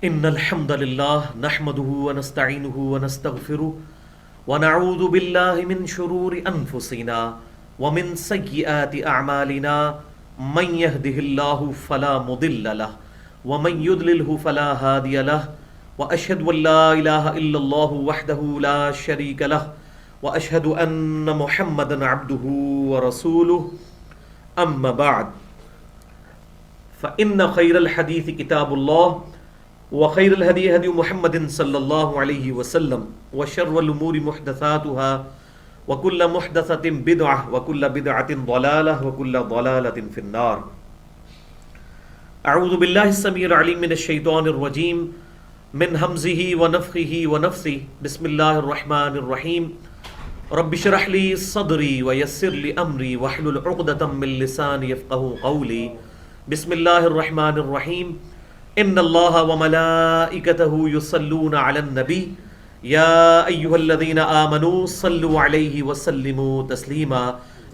ان الحمد لله نحمده ونستعينه ونستغفره ونعوذ بالله من شرور انفسنا ومن سيئات اعمالنا من يهده الله فلا مضل له ومن يضلله فلا هادي له واشهد ان لا اله الا الله وحده لا شريك له واشهد ان محمدا عبده ورسوله اما بعد فان خير الحديث كتاب الله وخير الهدي هدي محمد صلى الله عليه وسلم وشر الأمور محدثاتها وكل محدثة بدعة وكل بدعة ضلالة وكل ضلالة في النار. أعوذ بالله السميع العليم من الشيطان الرجيم من همزه ونفخه ونفثه. بسم الله الرحمن الرحيم. رب اشرح لي صدري ويسر لي أمري واحلل عقدة من لساني يفقهوا قولي. بسم الله الرحمن الرحيم. ان اللہ وملائکتہ یصلون علی النبی یا ایھا الذین آمنوا صلوا علیہ وسلموا تسلیما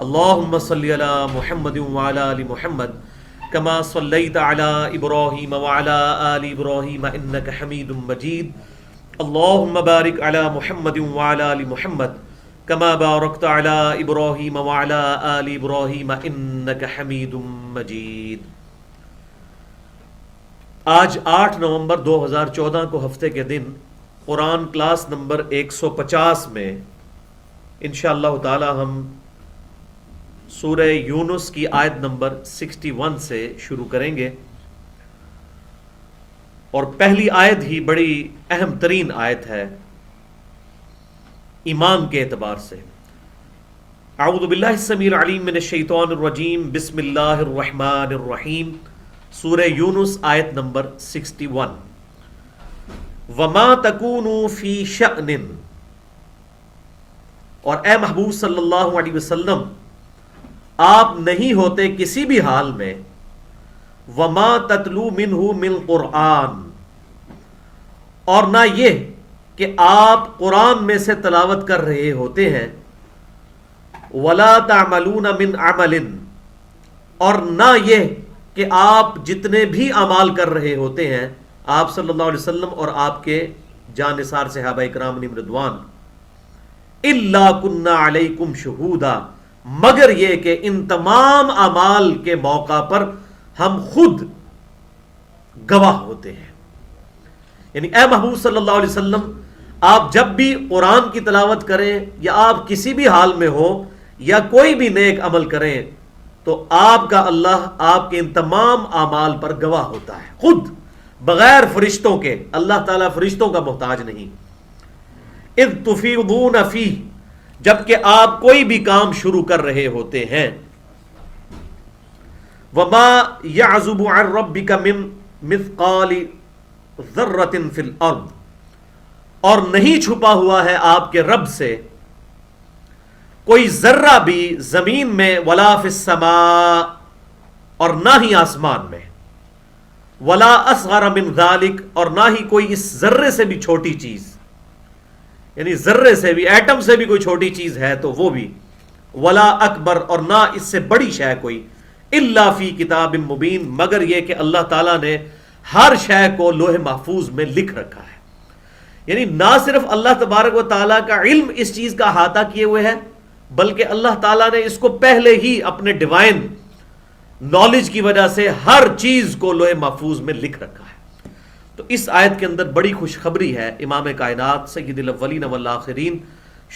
اللہم صل علی محمد وعلی آل محمد کما صلیت علی ابراہیم وعلی آل ابراہیم انک حمید مجید اللہم بارک علی محمد وعلی آل محمد کما بارکت علی ابراہیم وعلی آل ابراہیم انک حمید مجید. آج 8 نومبر 2014 کو ہفتے کے دن قرآن کلاس نمبر 150 میں انشاءاللہ تعالی ہم سورہ یونس کی آیت نمبر 61 سے شروع کریں گے، اور پہلی آیت ہی بڑی اہم ترین آیت ہے ایمان کے اعتبار سے. اعوذ باللہ السمیع العلیم من الشیطان الرجیم. بسم اللہ الرحمن الرحیم. سورہ یونس آیت نمبر 61. وما تکونوا فی شأن، اور اے محبوب صلی اللہ علیہ وسلم آپ نہیں ہوتے کسی بھی حال میں، وما تتلو منہ من قرآن، اور نہ یہ کہ آپ قرآن میں سے تلاوت کر رہے ہوتے ہیں، ولا تعملون من عمل، اور نہ یہ کہ آپ جتنے بھی اعمال کر رہے ہوتے ہیں آپ صلی اللہ علیہ وسلم اور آپ کے جانثار صحابہ اکرام علیہم رضوان، الا کنا علیکم شہودا، مگر یہ کہ ان تمام اعمال کے موقع پر ہم خود گواہ ہوتے ہیں. یعنی اے محبوب صلی اللہ علیہ وسلم آپ جب بھی قرآن کی تلاوت کریں یا آپ کسی بھی حال میں ہو یا کوئی بھی نیک عمل کریں تو آپ کا اللہ آپ کے ان تمام اعمال پر گواہ ہوتا ہے، خود بغیر فرشتوں کے. اللہ تعالیٰ فرشتوں کا محتاج نہیں. اذ تفیضون فیہ، جبکہ آپ کوئی بھی کام شروع کر رہے ہوتے ہیں. وما یعزب عن ربک من مثقال ذرۃ فی الارض، اور نہیں چھپا ہوا ہے آپ کے رب سے کوئی ذرہ بھی زمین میں، ولا فی السماء، اور نہ ہی آسمان میں، ولا اصغر من ذالک، اور نہ ہی کوئی اس ذرے سے بھی چھوٹی چیز، یعنی ذرے سے بھی، ایٹم سے بھی کوئی چھوٹی چیز ہے تو وہ بھی، ولا اکبر، اور نہ اس سے بڑی شے کوئی، الا فی کتاب مبین، مگر یہ کہ اللہ تعالیٰ نے ہر شے کو لوح محفوظ میں لکھ رکھا ہے. یعنی نہ صرف اللہ تبارک و تعالیٰ کا علم اس چیز کا احاطہ کیے ہوئے ہے، بلکہ اللہ تعالیٰ نے اس کو پہلے ہی اپنے ڈیوائن نالج کی وجہ سے ہر چیز کو لوح محفوظ میں لکھ رکھا ہے. تو اس آیت کے اندر بڑی خوشخبری ہے. امام کائنات سید الاولین والآخرین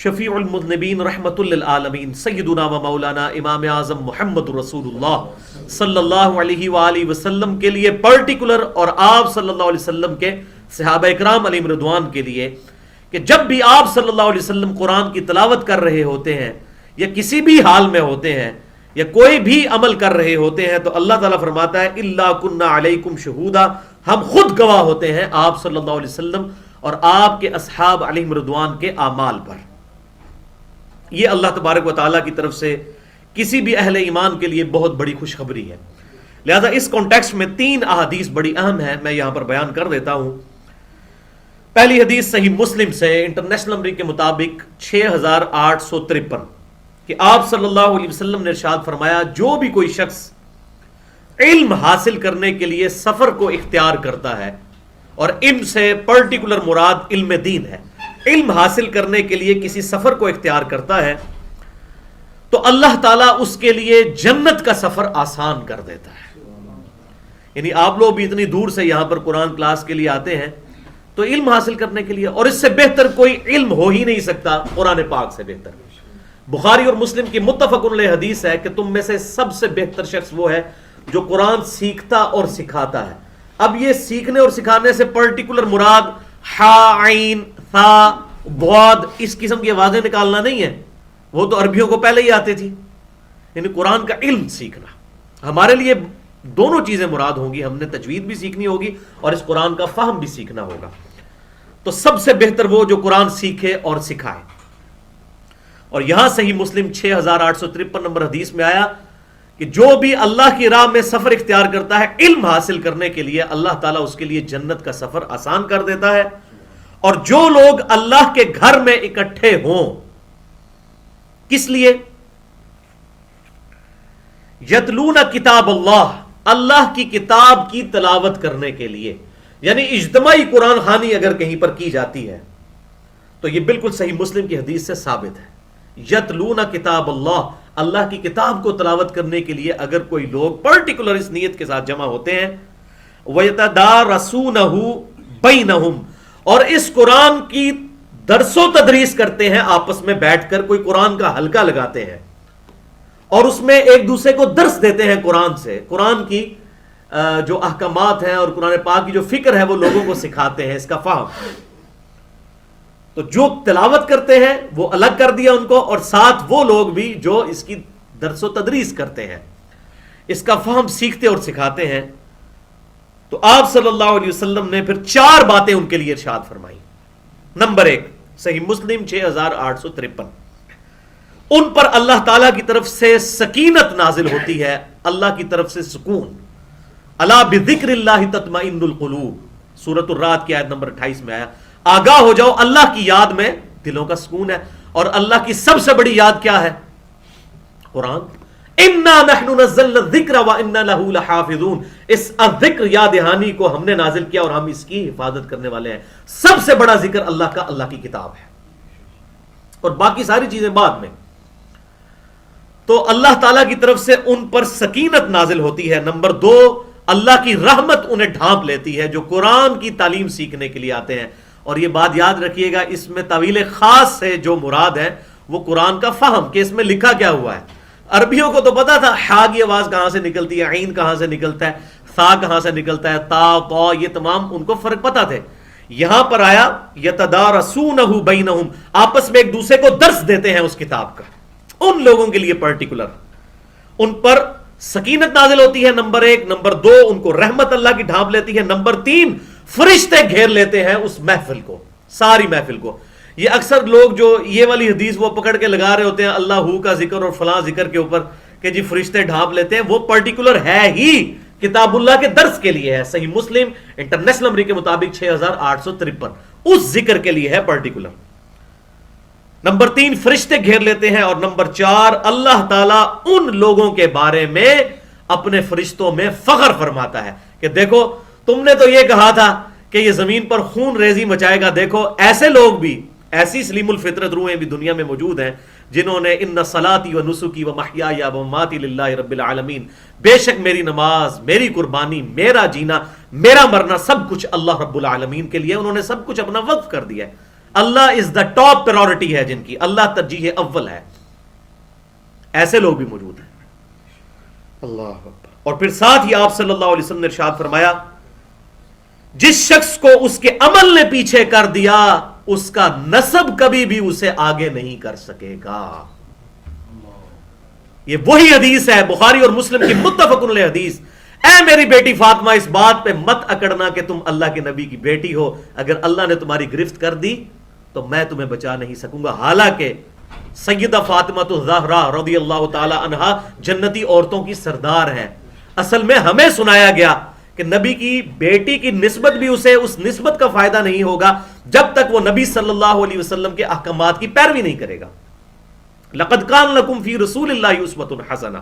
شفیع المذنبین رحمت للعالمین سیدنا و مولانا امام اعظم محمد رسول اللہ صلی اللہ علیہ وآلہ وسلم کے لیے پرٹیکولر، اور آپ صلی اللہ علیہ وسلم کے صحابہ اکرام علیہم رضوان کے لیے، کہ جب بھی آپ صلی اللہ علیہ وسلم قرآن کی تلاوت کر رہے ہوتے ہیں یا کسی بھی حال میں ہوتے ہیں یا کوئی بھی عمل کر رہے ہوتے ہیں تو اللہ تعالیٰ فرماتا ہے الا کنا علیکم شہودا، ہم خود گواہ ہوتے ہیں آپ صلی اللہ علیہ وسلم اور آپ کے اصحاب علیہم رضوان کے اعمال پر. یہ اللہ تبارک و تعالیٰ کی طرف سے کسی بھی اہل ایمان کے لیے بہت بڑی خوشخبری ہے. لہذا اس کانٹیکسٹ میں 3 احادیث بڑی اہم ہیں، میں یہاں پر بیان کر دیتا ہوں. پہلی حدیث صحیح مسلم سے انٹرنیشنل نمبر کے مطابق 6853 کہ آپ صلی اللہ علیہ وسلم نے ارشاد فرمایا، جو بھی کوئی شخص علم حاصل کرنے کے لیے سفر کو اختیار کرتا ہے اور علم سے پرٹیکولر مراد علم دین ہے. علم حاصل کرنے کے لیے کسی سفر کو اختیار کرتا ہے تو اللہ تعالیٰ اس کے لیے جنت کا سفر آسان کر دیتا ہے. یعنی آپ لوگ بھی اتنی دور سے یہاں پر قرآن کلاس کے لیے آتے ہیں تو علم حاصل کرنے کے لیے, اور اس سے بہتر کوئی علم ہو ہی نہیں سکتا قرآن پاک سے بہتر. بخاری اور مسلم کی متفق علیہ حدیث ہے کہ تم میں سے سب سے بہتر شخص وہ ہے جو قرآن سیکھتا اور سکھاتا ہے. اب یہ سیکھنے اور سکھانے سے پرٹیکولر مراد ہا عین ثا ضاد اس قسم کی آوازیں نکالنا نہیں ہے, وہ تو عربیوں کو پہلے ہی آتی تھی. یعنی قرآن کا علم سیکھنا, ہمارے لیے دونوں چیزیں مراد ہوں گی, ہم نے تجوید بھی سیکھنی ہوگی اور اس قرآن کا فہم بھی سیکھنا ہوگا. تو سب سے بہتر وہ جو قرآن سیکھے اور سکھائے. اور یہاں صحیح مسلم 6853 نمبر حدیث میں آیا کہ جو بھی اللہ کی راہ میں سفر اختیار کرتا ہے علم حاصل کرنے کے لیے, اللہ تعالیٰ اس کے لیے جنت کا سفر آسان کر دیتا ہے. اور جو لوگ اللہ کے گھر میں اکٹھے ہوں, کس لیے؟ یتلون کتاب اللہ, اللہ کی کتاب کی تلاوت کرنے کے لیے. یعنی اجتماعی قرآن خوانی اگر کہیں پر کی جاتی ہے تو یہ بالکل صحیح مسلم کی حدیث سے ثابت ہے. یتلون کتاب اللہ, اللہ کی کتاب کو تلاوت کرنے کے لیے اگر کوئی لوگ پرٹیکولر اس نیت کے ساتھ جمع ہوتے ہیں, وَيَتَدَارَسُونَهُ بَيْنَهُمْ, اور اس قرآن کی درس و تدریس کرتے ہیں آپس میں بیٹھ کر, کوئی قرآن کا حلقہ لگاتے ہیں اور اس میں ایک دوسرے کو درس دیتے ہیں قرآن سے, قرآن کی جو احکامات ہیں اور قرآن پاک کی جو فکر ہے وہ لوگوں کو سکھاتے ہیں, اس کا فہم. تو جو تلاوت کرتے ہیں وہ الگ کر دیا ان کو, اور ساتھ وہ لوگ بھی جو اس کی درس و تدریس کرتے ہیں, اس کا فہم سیکھتے اور سکھاتے ہیں. تو آپ صلی اللہ علیہ وسلم نے پھر 4 باتیں ان کے لیے ارشاد فرمائی. نمبر 1 صحیح مسلم 6853, ان پر اللہ تعالیٰ کی طرف سے سکینت نازل ہوتی ہے, اللہ کی طرف سے سکون. الا بذکر اللہ تطمئن القلوب, سورۃ الرعد کی آیت نمبر 28 میں آیا, آگاہ ہو جاؤ اللہ کی یاد میں دلوں کا سکون ہے. اور اللہ کی سب سے بڑی یاد کیا ہے؟ قرآن. انا نحن نزلنا الذکر وانا له لحافظون, اس الذکر یاد دہانی کو ہم نے نازل کیا اور ہم اس کی حفاظت کرنے والے ہیں. سب سے بڑا ذکر اللہ کا, اللہ کی کتاب ہے, اور باقی ساری چیزیں بعد میں. تو اللہ تعالیٰ کی طرف سے ان پر سکینت نازل ہوتی ہے. نمبر 2, اللہ کی رحمت انہیں ڈھانپ لیتی ہے جو قرآن کی تعلیم سیکھنے کے لیے آتے ہیں. اور یہ بات یاد رکھیے گا, اس میں طویل خاص سے جو مراد ہے وہ قرآن کا فہم, کہ اس میں لکھا کیا ہوا ہے. عربیوں کو تو پتا تھا ہا کی آواز کہاں سے نکلتی ہے, عین کہاں سے نکلتا ہے, ثا کہاں سے نکلتا ہے, تا طا, یہ تمام ان کو فرق پتا تھے. یہاں پر آیا یتدارسونہ بینہم, آپس میں ایک دوسرے کو درس دیتے ہیں اس کتاب کا. ان لوگوں کے لیے پرٹیکولر ان پر سکینت نازل ہوتی ہے, نمبر 1. نمبر 2, ان کو رحمت اللہ کی ڈھانپ لیتی ہے. نمبر 3, فرشتے گھیر لیتے ہیں اس محفل کو, ساری محفل کو. یہ اکثر لوگ جو یہ والی حدیث وہ پکڑ کے لگا رہے ہوتے ہیں اللہ ہو کا ذکر اور فلاں ذکر کے اوپر کہ جی فرشتے ڈھانپ لیتے ہیں, وہ پرٹیکولر ہے ہی کتاب اللہ کے درس کے لیے ہے. صحیح مسلم انٹرنیشنل نمبر کے مطابق 6853 اس ذکر کے لیے ہے پرٹیکولر. نمبر 3, فرشتے گھیر لیتے ہیں. اور نمبر 4, اللہ تعالیٰ ان لوگوں کے بارے میں اپنے فرشتوں میں فخر فرماتا ہے کہ دیکھو تم نے تو یہ کہا تھا کہ یہ زمین پر خون ریزی مچائے گا, دیکھو ایسے لوگ بھی, ایسی سلیم الفطرت روحیں بھی دنیا میں موجود ہیں جنہوں نے ان صلاتی و نسکی و محیای و مماتی للہ رب العالمین, بے شک میری نماز, میری قربانی, میرا جینا, میرا مرنا سب کچھ اللہ رب العالمین کے لیے, انہوں نے سب کچھ اپنا وقف کر دیا ہے. اللہ از دا ٹاپ پرائورٹی ہے جن کی, اللہ ترجیح اول ہے. ایسے لوگ بھی موجود ہیں. اللہ اکبر. اور پھر ساتھ ہی آپ صلی اللہ علیہ وسلم نے ارشاد فرمایا, جس شخص کو اس کے عمل نے پیچھے کر دیا اس کا نسب کبھی بھی اسے آگے نہیں کر سکے گا. یہ وہی حدیث ہے بخاری اور مسلم کی متفق علیہ حدیث. اے میری بیٹی فاطمہ, اس بات پہ مت اکڑنا کہ تم اللہ کے نبی کی بیٹی ہو, اگر اللہ نے تمہاری گرفت کر دی تو میں تمہیں بچا نہیں سکوں گا. حالانکہ سیدہ فاطمہ الزہرا رضی اللہ تعالی عنہا جنتی عورتوں کی سردار ہیں. اصل میں ہمیں سنایا گیا کہ نبی کی بیٹی کی نسبت بھی اسے اس نسبت کا فائدہ نہیں ہوگا جب تک وہ نبی صلی اللہ علیہ وسلم کے احکامات کی پیروی نہیں کرے گا. لقد کان لکم فی رسول اللہ اسوۃ حسنہ,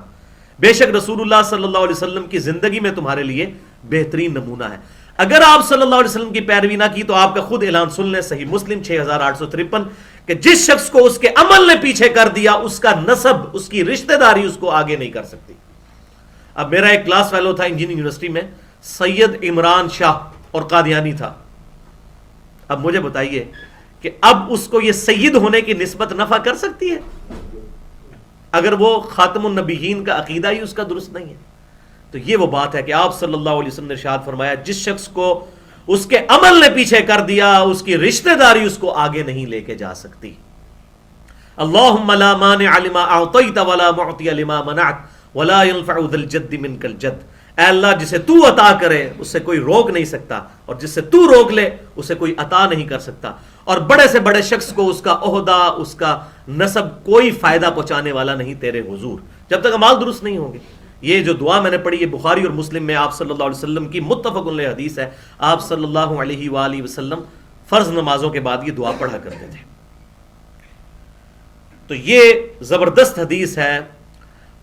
بے شک رسول اللہ صلی اللہ علیہ وسلم کی زندگی میں تمہارے لیے بہترین نمونہ ہے. اگر آپ صلی اللہ علیہ وسلم کی پیروی نہ کی تو آپ کا خود اعلان سن لیں, صحیح مسلم 6853, کہ جس شخص کو اس کے عمل نے پیچھے کر دیا اس کا نسب, اس کی رشتہ داری اس کو آگے نہیں کر سکتی. اب میرا ایک کلاس فیلو تھا انجینئرنگ یونیورسٹی میں, سید عمران شاہ, اور قادیانی تھا. اب مجھے بتائیے کہ اب اس کو یہ سید ہونے کی نسبت نفع کر سکتی ہے اگر وہ خاتم النبیین کا عقیدہ ہی اس کا درست نہیں ہے؟ تو یہ وہ بات ہے کہ آپ صلی اللہ علیہ وسلم نے ارشاد فرمایا جس شخص کو اس کے عمل نے پیچھے کر دیا اس کی رشتہ داری اس کو آگے نہیں لے کے جا سکتی. اللہم لا مانع لما اعطیت ولا معطی لما منعت ولا ينفع ذا الجد منک الجد. اے اللہ جسے تو عطا کرے اس سے کوئی روک نہیں سکتا, اور جس سے تو روک لے اسے کوئی عطا نہیں کر سکتا, اور بڑے سے بڑے شخص کو اس کا عہدہ, اس کا نسب کوئی فائدہ پہنچانے والا نہیں تیرے حضور, جب تک اعمال درست نہیں ہوں گے. یہ جو دعا میں نے پڑھی یہ بخاری اور مسلم میں آپ صلی اللہ علیہ وسلم کی متفق علیہ حدیث ہے. آپ صلی اللہ علیہ وآلہ وسلم فرض نمازوں کے بعد یہ دعا پڑھا کرتے تھے. تو یہ زبردست حدیث ہے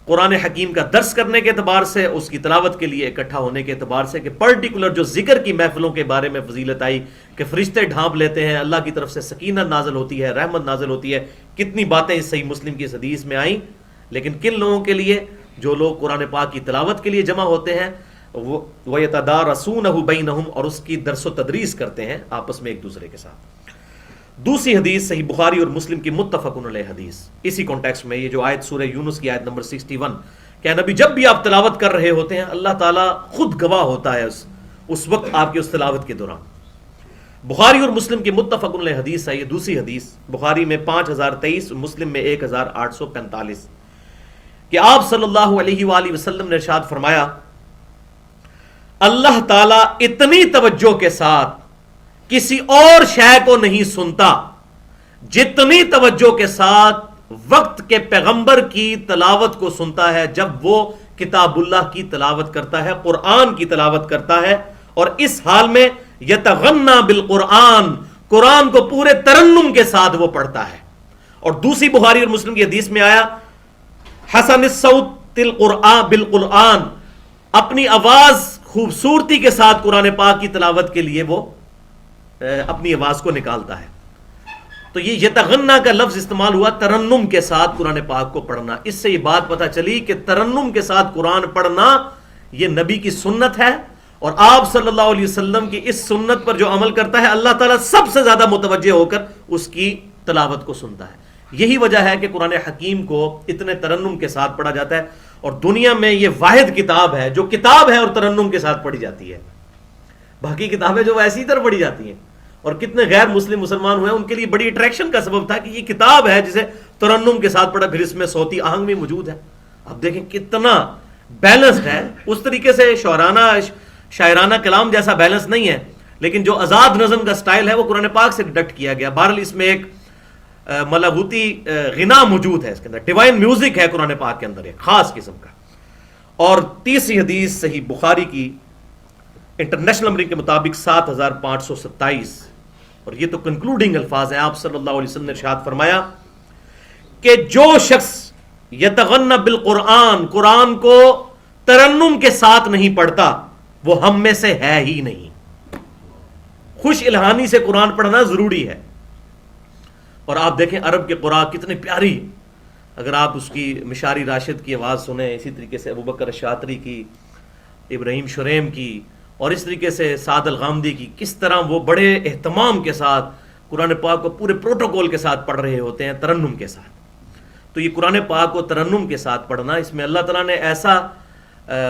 قرآن حکیم کا درس کرنے کے اعتبار سے, اس کی تلاوت کے لیے اکٹھا ہونے کے اعتبار سے, کہ پرٹیکولر جو ذکر کی محفلوں کے بارے میں فضیلت آئی کہ فرشتے ڈھانپ لیتے ہیں, اللہ کی طرف سے سکینت نازل ہوتی ہے, رحمت نازل ہوتی ہے, کتنی باتیں اس صحیح مسلم کی اس حدیث میں آئیں. لیکن کن لوگوں کے لیے؟ جو لوگ قرآن پاک کی تلاوت کے لیے جمع ہوتے ہیں, وَيَتَدَارَسُونَهُ بَيْنَهُمْ, اور اس کی درس و تدریس کرتے ہیں آپس میں ایک دوسرے کے ساتھ. دوسری حدیث صحیح بخاری اور مسلم کی متفق علیہ حدیث, اسی کانٹیکسٹ میں یہ جو آیت سورہ یونس کی آیت نمبر 61, کہ نبی جب بھی آپ تلاوت کر رہے ہوتے ہیں اللہ تعالیٰ خود گواہ ہوتا ہے اس وقت آپ کی اس تلاوت کے دوران. بخاری اور مسلم کی متفق علیہ حدیث ہے یہ دوسری حدیث, بخاری میں 5023, مسلم میں 1845, کہ آپ صلی اللہ علیہ وآلہ وسلم نے ارشاد فرمایا اللہ تعالیٰ اتنی توجہ کے ساتھ کسی اور شے کو نہیں سنتا جتنی توجہ کے ساتھ وقت کے پیغمبر کی تلاوت کو سنتا ہے جب وہ کتاب اللہ کی تلاوت کرتا ہے, قرآن کی تلاوت کرتا ہے, اور اس حال میں یتغنی بالقرآن, قرآن کو پورے ترنم کے ساتھ وہ پڑھتا ہے. اور دوسری بخاری اور مسلم کی حدیث میں آیا حسن الصوت القرآن بالقرآن, اپنی آواز خوبصورتی کے ساتھ قرآن پاک کی تلاوت کے لیے وہ اپنی آواز کو نکالتا ہے. تو یہ یتغنی کا لفظ استعمال ہوا ترنم کے ساتھ قرآن پاک کو پڑھنا. اس سے یہ بات پتہ چلی کہ ترنم کے ساتھ قرآن پڑھنا یہ نبی کی سنت ہے, اور آپ صلی اللہ علیہ وسلم کی اس سنت پر جو عمل کرتا ہے اللہ تعالیٰ سب سے زیادہ متوجہ ہو کر اس کی تلاوت کو سنتا ہے. یہی وجہ ہے کہ قرآن حکیم کو اتنے ترنم کے ساتھ پڑھا جاتا ہے, اور دنیا میں یہ واحد کتاب ہے جو کتاب ہے اور ترنم کے ساتھ پڑھی جاتی ہے. باقی کتابیں جو ایسی طرح پڑھی جاتی ہیں, اور کتنے غیر مسلم مسلمان ہوئے ان کے لیے بڑی اٹریکشن کا سبب تھا کہ یہ کتاب ہے جسے ترنم کے ساتھ پڑھا, پھر اس میں صوتی آہنگ بھی موجود ہے. اب دیکھیں کتنا بیلنسڈ ہے. اس طریقے سے شاعرانہ کلام جیسا بیلنس نہیں ہے, لیکن جو آزاد نظم کا سٹائل ہے وہ قرآن پاک سے ڈکٹ کیا گیا. بہرحال اس میں ایک ملغوتی غنا موجود ہے, اس کے اندر ڈیوائن میوزک ہے قرآن پاک کے اندر ایک خاص قسم کا. اور تیسری حدیث صحیح بخاری کی انٹرنیشنل نمبرنگ کے مطابق 7527, اور یہ تو کنکلوڈنگ الفاظ ہیں. آپ صلی اللہ علیہ وسلم نے ارشاد فرمایا کہ جو شخص یتغنی بالقرآن, قرآن کو ترنم کے ساتھ نہیں پڑھتا وہ ہم میں سے ہے ہی نہیں. خوش الہانی سے قرآن پڑھنا ضروری ہے. اور آپ دیکھیں عرب کے قراء کتنی پیاری, اگر آپ اس کی مشاری راشد کی آواز سنیں, اسی طریقے سے ابوبکر الشاطری کی, ابراہیم شریم کی, اور اس طریقے سے سعد الغامدی کی, کس طرح وہ بڑے اہتمام کے ساتھ قرآن پاک کو پورے پروٹوکول کے ساتھ پڑھ رہے ہوتے ہیں ترنم کے ساتھ. تو یہ قرآن پاک کو ترنم کے ساتھ پڑھنا, اس میں اللہ تعالیٰ نے ایسا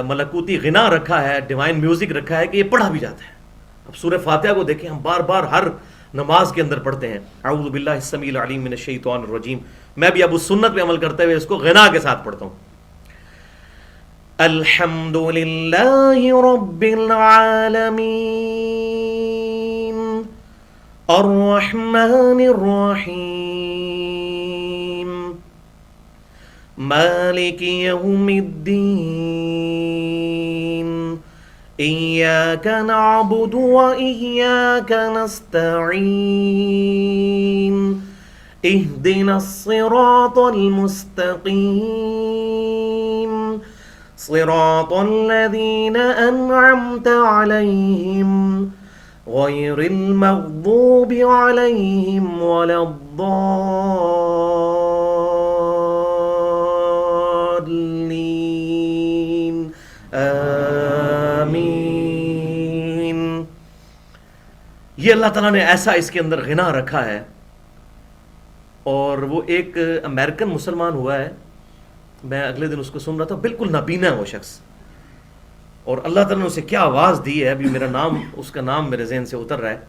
ملکوتی غنا رکھا ہے, ڈیوائن میوزک رکھا ہے کہ یہ پڑھا بھی جاتا ہے. اب سورہ فاتحہ کو دیکھیں, ہم بار بار ہر نماز کے اندر پڑھتے ہیں اعوذ باللہ السمیع العلیم من الشیطان الرجیم. میں بھی اب اس سنت پہ عمل کرتے ہوئے اس کو غنا کے ساتھ پڑھتا ہوں. الحمد للہ رب العالمین الرحمن الرحیم مالک یوم الدین ایاک نعبد و ایاک نستعین اہدنا الصراط المستقیم صراط الذین انعمت علیہم غیر المغضوب علیہم ولا الضالین آمین. یہ اللہ تعالیٰ نے ایسا اس کے اندر غنا رکھا ہے. اور وہ ایک امریکن مسلمان ہوا ہے, میں اگلے دن اس کو سن رہا تھا, بالکل نابینا ہے وہ شخص, اور اللہ تعالیٰ نے اسے کیا آواز دی ہے, ابھی میرا نام, اس کا نام میرے ذہن سے اتر رہا ہے,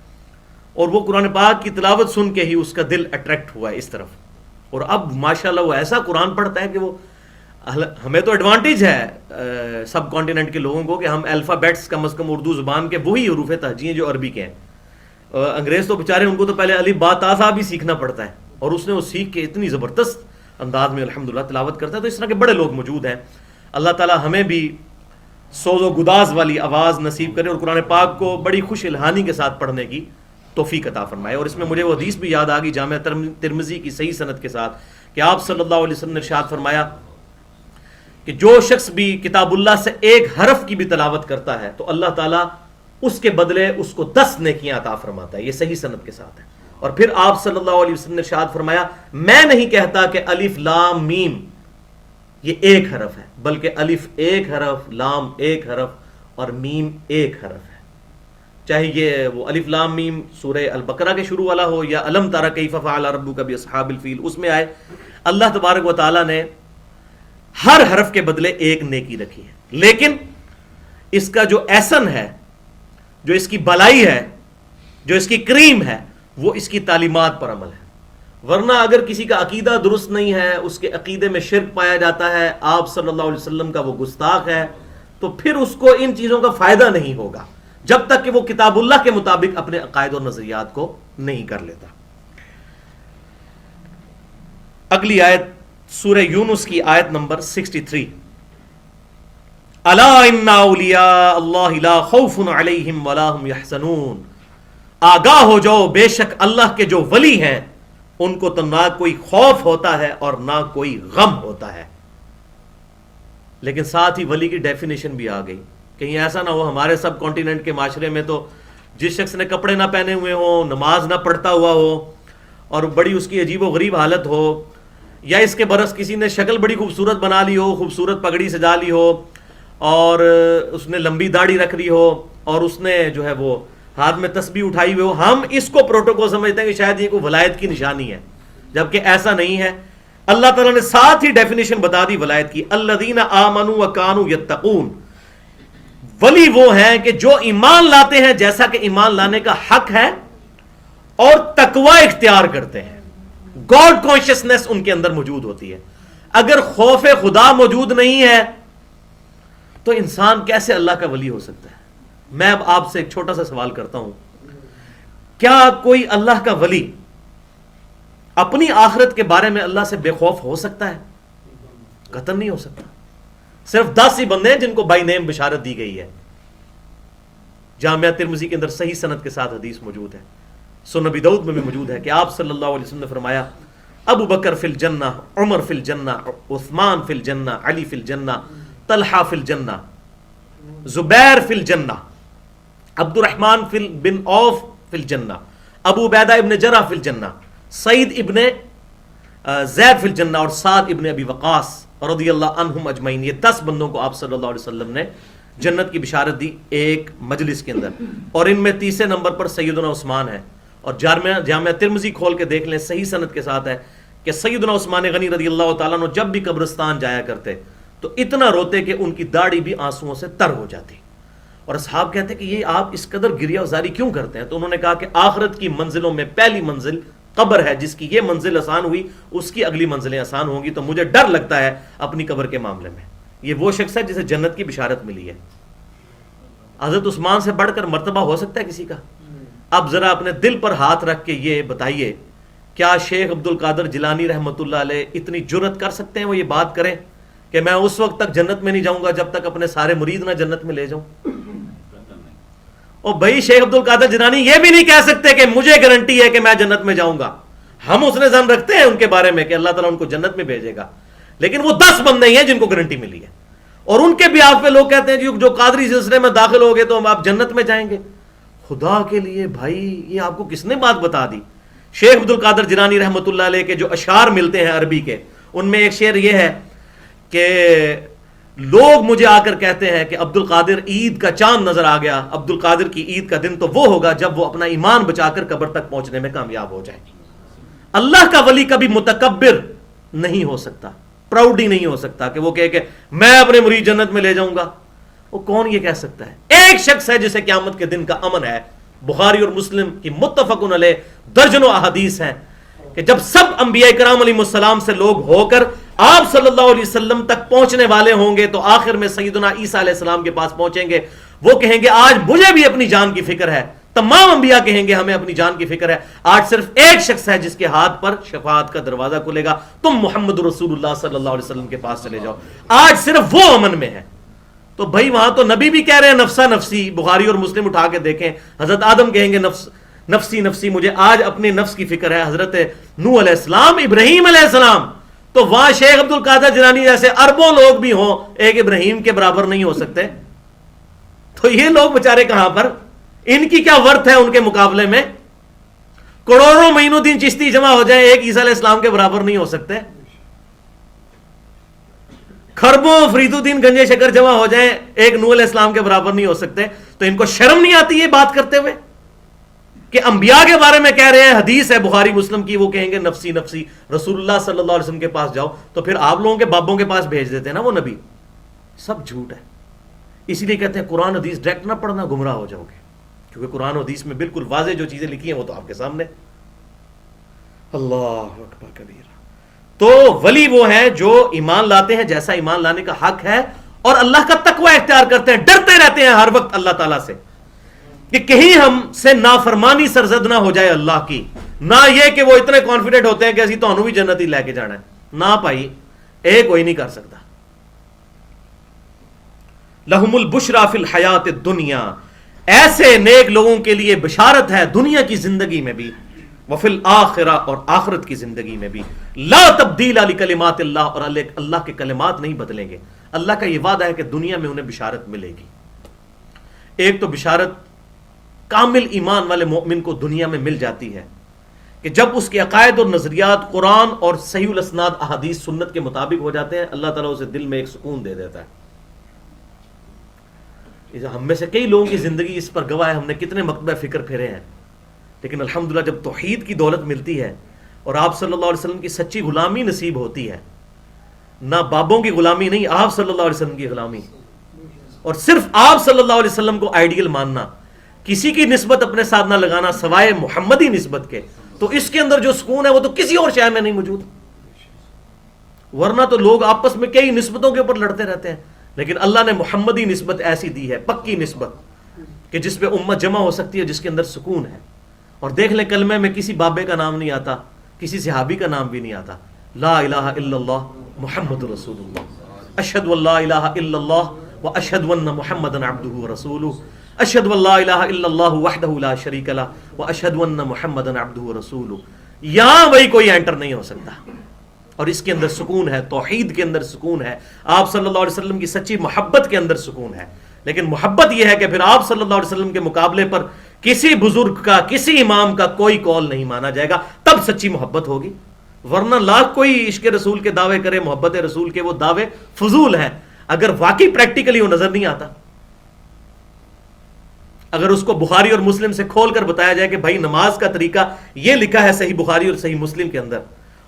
اور وہ قرآن پاک کی تلاوت سن کے ہی اس کا دل اٹریکٹ ہوا ہے اس طرف. اور اب ماشاءاللہ وہ ایسا قرآن پڑھتا ہے کہ وہ, ہمیں تو ایڈوانٹیج ہے سب کانٹیننٹ کے لوگوں کو کہ ہم الفابیٹس کم از کم اردو زبان کے وہی حروف تہجی ہیں جو عربی کے ہیں. انگریز تو بیچارے ان کو تو پہلے الف با تا ثا بھی سیکھنا پڑتا ہے, اور اس نے وہ سیکھ کے اتنی زبردست انداز میں الحمدللہ تلاوت کرتا ہے. تو اس طرح کے بڑے لوگ موجود ہیں. اللہ تعالی ہمیں بھی سوز و گداز والی آواز نصیب کرے اور قرآن پاک کو بڑی خوش الہانی کے ساتھ پڑھنے کی توفیق عطا فرمائے. اور اس میں مجھے وہ حدیث بھی یاد آ گئی جامعہ ترمذی کی صحیح سند کے ساتھ کہ آپ صلی اللہ علیہ وسلم نے ارشاد فرمایا کہ جو شخص بھی کتاب اللہ سے ایک حرف کی بھی تلاوت کرتا ہے تو اللہ تعالیٰ اس کے بدلے اس کو 10 نیکیاں عطا فرماتا ہے. یہ صحیح سند کے ساتھ ہے. اور پھر آپ صلی اللہ علیہ وسلم نے ارشاد فرمایا میں نہیں کہتا کہ الف لام میم یہ ایک حرف ہے, بلکہ الف ایک حرف, لام ایک حرف اور میم ایک حرف ہے. چاہے یہ وہ الف لام میم سورہ البقرہ کے شروع والا ہو یا الم تری کیف فعل ربک باصحاب الفیل اس میں آئے, اللہ تبارک و تعالیٰ نے ہر حرف کے بدلے ایک نیکی رکھی ہے. لیکن اس کا جو ایسن ہے, جو اس کی بلائی ہے, جو اس کی کریم ہے, وہ اس کی تعلیمات پر عمل ہے. ورنہ اگر کسی کا عقیدہ درست نہیں ہے, اس کے عقیدے میں شرک پایا جاتا ہے, آپ صلی اللہ علیہ وسلم کا وہ گستاخ ہے, تو پھر اس کو ان چیزوں کا فائدہ نہیں ہوگا جب تک کہ وہ کتاب اللہ کے مطابق اپنے عقائد اور نظریات کو نہیں کر لیتا. اگلی آیت سورہ یونس کی آیت نمبر 63. الا ان اولیاء اللہ لا خوف علیہم ولا هم یحزنون. آگاہ ہو جاؤ, بے شک اللہ کے جو ولی ہیں ان کو تو نہ کوئی خوف ہوتا ہے اور نہ کوئی غم ہوتا ہے. لیکن ساتھ ہی ولی کی ڈیفینیشن بھی آ گئی. کہیں ایسا نہ ہو ہمارے سب کانٹیننٹ کے معاشرے میں تو جس شخص نے کپڑے نہ پہنے ہوئے ہوں, نماز نہ پڑھتا ہوا ہو اور بڑی اس کی عجیب و غریب حالت ہو, یا اس کے برعکس کسی نے شکل بڑی خوبصورت بنا لی ہو, خوبصورت پگڑی سجا لی ہو, اور اس نے لمبی داڑھی رکھ لی ہو, اور اس نے جو ہے وہ ہاتھ میں تسبیح اٹھائی ہوئے ہو, ہم اس کو پروٹوکول سمجھتے ہیں کہ شاید یہ کوئی ولایت کی نشانی ہے, جبکہ ایسا نہیں ہے. اللہ تعالیٰ نے ساتھ ہی ڈیفینیشن بتا دی ولایت کی, الذین آمنوا وکانوا یتقون. ولی وہ ہیں کہ جو ایمان لاتے ہیں جیسا کہ ایمان لانے کا حق ہے اور تقوی اختیار کرتے ہیں. گاڈ کانشیسنس ان کے اندر موجود ہوتی ہے. اگر خوف خدا موجود نہیں ہے تو انسان کیسے اللہ کا ولی ہو سکتا ہے؟ میں اب آپ سے ایک چھوٹا سا سوال کرتا ہوں, کیا کوئی اللہ کا ولی اپنی آخرت کے بارے میں اللہ سے بے خوف ہو سکتا ہے؟ قطعاً نہیں ہو سکتا. صرف 10 ہی بندے ہیں جن کو بائی نیم بشارت دی گئی ہے. جامعہ ترمذی کے اندر صحیح سند کے ساتھ حدیث موجود ہے, سنن نبی داؤد میں بھی موجود ہے کہ آپ صلی اللہ علیہ وسلم نے فرمایا ابو بکر فی الجنہ, عمر فی الجنہ, عثمان فی الجنہ, علی فی الجنہ, طلحہ فی الجنہ, زبیر فی الجنہ, عبد الرحمن بن عوف فی الجنہ, ابو عبیدہ ابن جرح فی الجنہ, سعید ابن زید فی الجنہ, اور سعد ابن ابی وقاص رضی اللہ عنہم اجمعین. یہ 10 بندوں کو آپ صلی اللہ علیہ وسلم نے جنت کی بشارت دی ایک مجلس کے اندر, اور ان میں تیسرے نمبر پر سیدنا عثمان ہے. اور جامعہ ترمذی کھول کے دیکھ لیں, صحیح سند کے ساتھ ہے کہ سیدنا عثمان غنی رضی اللہ تعالیٰ عنہ جب بھی قبرستان جایا کرتے تو اتنا روتے کہ ان کی داڑھی بھی آنسوؤں سے تر ہو جاتی. اور اصحاب کہتے کہ یہ آپ اس قدر گریہ وزاری کیوں کرتے ہیں؟ تو انہوں نے کہا کہ آخرت کی منزلوں میں پہلی منزل قبر ہے. جس کی یہ منزل آسان ہوئی اس کی اگلی منزلیں آسان ہوں گی, تو مجھے ڈر لگتا ہے اپنی قبر کے معاملے میں. یہ وہ شخص ہے جسے جنت کی بشارت ملی ہے. حضرت عثمان سے بڑھ کر مرتبہ ہو سکتا ہے کسی کا؟ اب ذرا اپنے دل پر ہاتھ رکھ کے یہ بتائیے, کیا شیخ عبد القادر جیلانی رحمۃ اللہ علیہ اتنی جرت کر سکتے ہیں وہ یہ بات کریں کہ میں اس وقت تک جنت میں نہیں جاؤں گا جب تک اپنے سارے مرید نہ جنت میں لے جاؤں؟ اور بھائی شیخ عبد القادر جیلانی یہ بھی نہیں کہہ سکتے کہ مجھے گارنٹی ہے کہ میں جنت میں جاؤں گا. ہم اس نے ظن رکھتے ہیں ان کے بارے میں کہ اللہ تعالیٰ ان کو جنت میں بھیجے گا, لیکن وہ 10 بندے ہیں جن کو گارنٹی ملی ہے. اور ان کے بیاف پہ لوگ کہتے ہیں جو قادری سلسلے میں داخل ہو گئے تو آپ جنت میں جائیں گے. خدا کے لیے بھائی یہ آپ کو کس نے بات بتا دی؟ شیخ عبد القادر جیلانی رحمۃ اللہ علیہ کے جو اشعار ملتے ہیں عربی کے، ان میں ایک شعر یہ ہے کہ لوگ مجھے آ کر کہتے ہیں کہ عبد القادر عید کا چاند نظر آ گیا، عبد القادر کی عید کا دن تو وہ ہوگا جب وہ اپنا ایمان بچا کر قبر تک پہنچنے میں کامیاب ہو جائے. اللہ کا ولی کبھی متکبر نہیں ہو سکتا، پراؤڈ ہی نہیں ہو سکتا کہ وہ کہے کہ میں اپنے مرید جنت میں لے جاؤں گا. وہ کون یہ کہہ سکتا ہے؟ ایک شخص ہے جسے قیامت کے دن کا امن ہے. بخاری اور مسلم کی متفقن علیہ درجنوں احادیث ہیں کہ جب سب انبیاء کرام علیہ السلام سے لوگ ہو کر آپ صلی اللہ علیہ وسلم تک پہنچنے والے ہوں گے تو آخر میں سیدنا عیسیٰ علیہ السلام کے پاس پہنچیں گے. وہ کہیں گے آج مجھے بھی اپنی جان کی فکر ہے. تمام انبیاء کہیں گے ہمیں اپنی جان کی فکر ہے. آج صرف ایک شخص ہے جس کے ہاتھ پر شفاعت کا دروازہ کھلے گا، تم محمد رسول اللہ صلی اللہ علیہ وسلم کے پاس چلے جاؤ. آج صرف وہ امن میں ہے. تو بھائی وہاں تو نبی بھی کہہ رہے ہیں نفسا نفسی. بخاری اور مسلم اٹھا کے دیکھیں، حضرت آدم کہیں گے نفسی نفسی، مجھے آج اپنے نفس کی فکر ہے. حضرت نوح علیہ السلام، ابراہیم علیہ السلام. تو وہاں شیخ عبد القادر جیلانی جیسے اربوں لوگ بھی ہوں، ایک ابراہیم کے برابر نہیں ہو سکتے. تو یہ لوگ بےچارے کہاں پر، ان کی کیا ورتھ ہے ان کے مقابلے میں؟ کروڑوں معین الدین چشتی جمع ہو جائیں، ایک عیسیٰ علیہ السلام کے برابر نہیں ہو سکتے. خربوں فرید الدین گنجے شکر جمع ہو جائیں، ایک نوح علیہ السلام کے برابر نہیں ہو سکتے. تو ان کو شرم نہیں آتی یہ بات کرتے ہوئے کہ انبیاء کے بارے میں کہہ رہے ہیں؟ حدیث ہے بخاری مسلم کی، وہ کہیں گے نفسی نفسی، رسول اللہ صلی اللہ علیہ وسلم کے پاس جاؤ. تو پھر آپ لوگوں کے بابوں کے پاس بھیج دیتے ہیں نا وہ نبی. سب جھوٹ ہے. اسی لیے کہتے ہیں قرآن حدیث ڈائریکٹ نہ پڑھنا، گمراہ ہو جاؤ گے. کیونکہ قرآن حدیث میں بالکل واضح جو چیزیں لکھی ہیں وہ تو آپ کے سامنے. اللہ اکبر کبیرہ. تو ولی وہ ہیں جو ایمان لاتے ہیں جیسا ایمان لانے کا حق ہے، اور اللہ کا تقوی اختیار کرتے ہیں، ڈرتے رہتے ہیں ہر وقت اللہ تعالیٰ سے کہ کہیں ہم سے نافرمانی سرزد نہ ہو جائے اللہ کی. نہ یہ کہ وہ اتنے کانفیڈنٹ ہوتے ہیں کہ اسی تو بھی جنت ہی لے کے جانا ہے. نہ بھائی، کوئی نہیں کر سکتا. لہم البشرا فی الحیات الدنیا، ایسے نیک لوگوں کے لیے بشارت ہے دنیا کی زندگی میں بھی، وفی الآخرہ، اور آخرت کی زندگی میں بھی. لا تبدیل لکلمات اللہ، اور اللہ کے کلمات نہیں بدلیں گے. اللہ کا یہ وعدہ ہے کہ دنیا میں انہیں بشارت ملے گی. ایک تو بشارت کامل ایمان والے مومن کو دنیا میں مل جاتی ہے کہ جب اس کے عقائد اور نظریات قرآن اور صحیح الاسناد احادیث سنت کے مطابق ہو جاتے ہیں، اللہ تعالیٰ اسے دل میں ایک سکون دے دیتا ہے. ہم میں سے کئی لوگوں کی زندگی اس پر گواہ ہے، ہم نے کتنے مکتبہ فکر پھیرے ہیں، لیکن الحمدللہ جب توحید کی دولت ملتی ہے اور آپ صلی اللہ علیہ وسلم کی سچی غلامی نصیب ہوتی ہے، نہ بابوں کی غلامی نہیں، آپ صلی اللہ علیہ وسلم کی غلامی، اور صرف آپ صلی اللہ علیہ وسلم کو آئیڈیل ماننا، کسی کی نسبت اپنے ساتھ نہ لگانا سوائے محمدی نسبت کے، تو اس کے اندر جو سکون ہے وہ تو کسی اور شے میں نہیں موجود. ورنہ تو لوگ آپس میں کئی نسبتوں کے اوپر لڑتے رہتے ہیں، لیکن اللہ نے محمدی نسبت ایسی دی ہے، پکی نسبت، کہ جس پہ امت جمع ہو سکتی ہے، جس کے اندر سکون ہے. اور دیکھ لیں کلمے میں کسی بابے کا نام نہیں آتا، کسی صحابی کا نام بھی نہیں آتا. لا الہ الا اللہ محمد رسول اللہ، اشہد ان لا الہ الا اللہ واشہد ان محمدا عبدہ ورسولہ، اشہد ان لا الہ الا اللہ وحدہ لا شریک لہ واشہد ان محمدا عبدہ ورسولہ. یہاں وہی کوئی انٹر نہیں ہو سکتا. اور اس کے اندر سکون ہے، توحید کے اندر سکون ہے، آپ صلی اللہ علیہ وسلم کی سچی محبت کے اندر سکون ہے. لیکن محبت یہ ہے کہ پھر آپ صلی اللہ علیہ وسلم کے مقابلے پر کسی بزرگ کا، کسی امام کا کوئی قول نہیں مانا جائے گا، تب سچی محبت ہوگی. ورنہ لاکھ کوئی عشق رسول کے دعوے کرے، محبت رسول کے، وہ دعوے فضول ہیں اگر واقعی پریکٹیکلی وہ نظر نہیں آتا. اگر اس کو بخاری اور مسلم سے کھول کر بتایا جائے کہ بھائی نماز کا طریقہ یہ لکھا ہے صحیح بخاری اور صحیح مسلم کے اندر،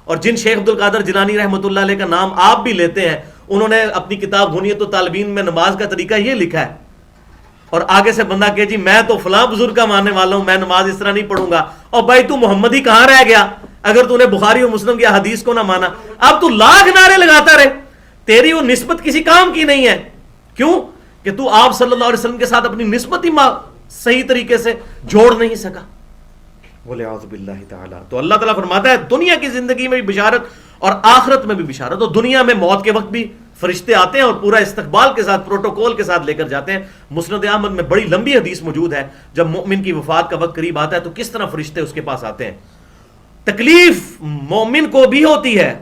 اور جن شیخ عبد القادر جیلانی رحمۃ اللہ علیہ کا نام آپ بھی لیتے ہیں، انہوں نے اپنی کتاب غنیت الطالبین میں نماز کا طریقہ یہ لکھا ہے، اور آگے سے بندہ کہ جی میں تو فلاں بزرگ کا ماننے والا ہوں، میں نماز اس طرح نہیں پڑھوں گا. اور بھائی تو محمدی کہاں رہ گیا اگر تو نے بخاری اور مسلم کی حدیث کو نہ مانا؟ اب تو لاکھ نعرے لگاتا رہے، تیری وہ نسبت کسی کام کی نہیں ہے. کیوں؟ کہ تو آپ صلی اللہ علیہ وسلم کے ساتھ اپنی نسبت ہی صحیح طریقے سے جوڑ نہیں سکا. وَلِعَوْذُ بِاللَّهِ تعالیٰ. تو اللہ تعالیٰ فرماتا ہے دنیا کی زندگی میں بھی بشارت اور آخرت میں بھی بشارت. اور دنیا میں موت کے وقت بھی فرشتے آتے ہیں اور پورا استقبال کے ساتھ، پروٹوکول کے ساتھ لے کر جاتے ہیں. مسند احمد میں بڑی لمبی حدیث موجود ہے، جب مومن کی وفات کا وقت قریب آتا ہے تو کس طرح فرشتے اس کے پاس آتے ہیں. تکلیف مومن کو بھی ہوتی ہے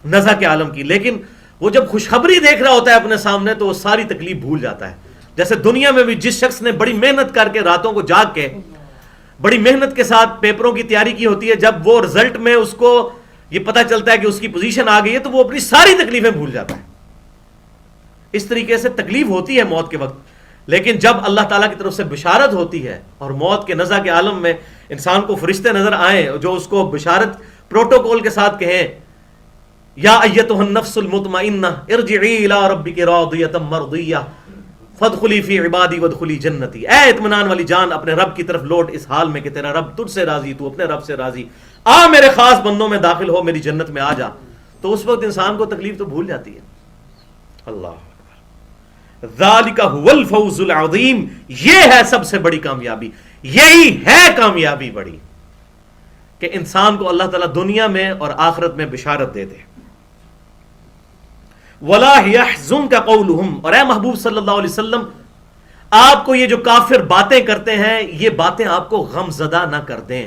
نزع کے عالم کی، لیکن وہ جب خوشخبری دیکھ رہا ہوتا ہے اپنے سامنے تو وہ ساری تکلیف بھول جاتا ہے. جیسے دنیا میں بھی جس شخص نے بڑی محنت کر کے راتوں کو جاگ کے بڑی محنت کے ساتھ پیپروں کی تیاری کی ہوتی ہے، جب وہ رزلٹ میں اس کو یہ پتا چلتا ہے کہ اس کی پوزیشن آ گئی ہے تو وہ اپنی ساری تکلیفیں بھول جاتا ہے. اس طریقے سے تکلیف ہوتی ہے موت کے وقت، لیکن جب اللہ تعالیٰ کی طرف سے بشارت ہوتی ہے اور موت کے نزع کے عالم میں انسان کو فرشتے نظر آئیں جو اس کو بشارت پروٹوکول کے ساتھ کہیں یا ایتھا النفس المطمئنہ ارجعی الی ربک راضیۃ مرضیہ فادخلی فی عبادی وادخلی جنتی، اے اطمینان والی جان اپنے رب کی طرف لوٹ اس حال میں کہ تیرا رب تجھ سے راضی، تو اپنے رب سے راضی، آ میرے خاص بندوں میں داخل ہو، میری جنت میں آ جا. تو اس وقت انسان کو تکلیف تو بھول جاتی ہے. اللہ ذالک هو الفوز العظیم، یہ ہے سب سے بڑی کامیابی، یہی ہے کامیابی بڑی کہ انسان کو اللہ تعالیٰ دنیا میں اور آخرت میں بشارت دے دے. وَلَا يَحْزُنْكَ قَوْلُهُمْ، اور اے محبوب صلی اللہ علیہ وسلم آپ کو یہ جو کافر باتیں کرتے ہیں یہ باتیں آپ کو غم زدہ نہ کر دیں،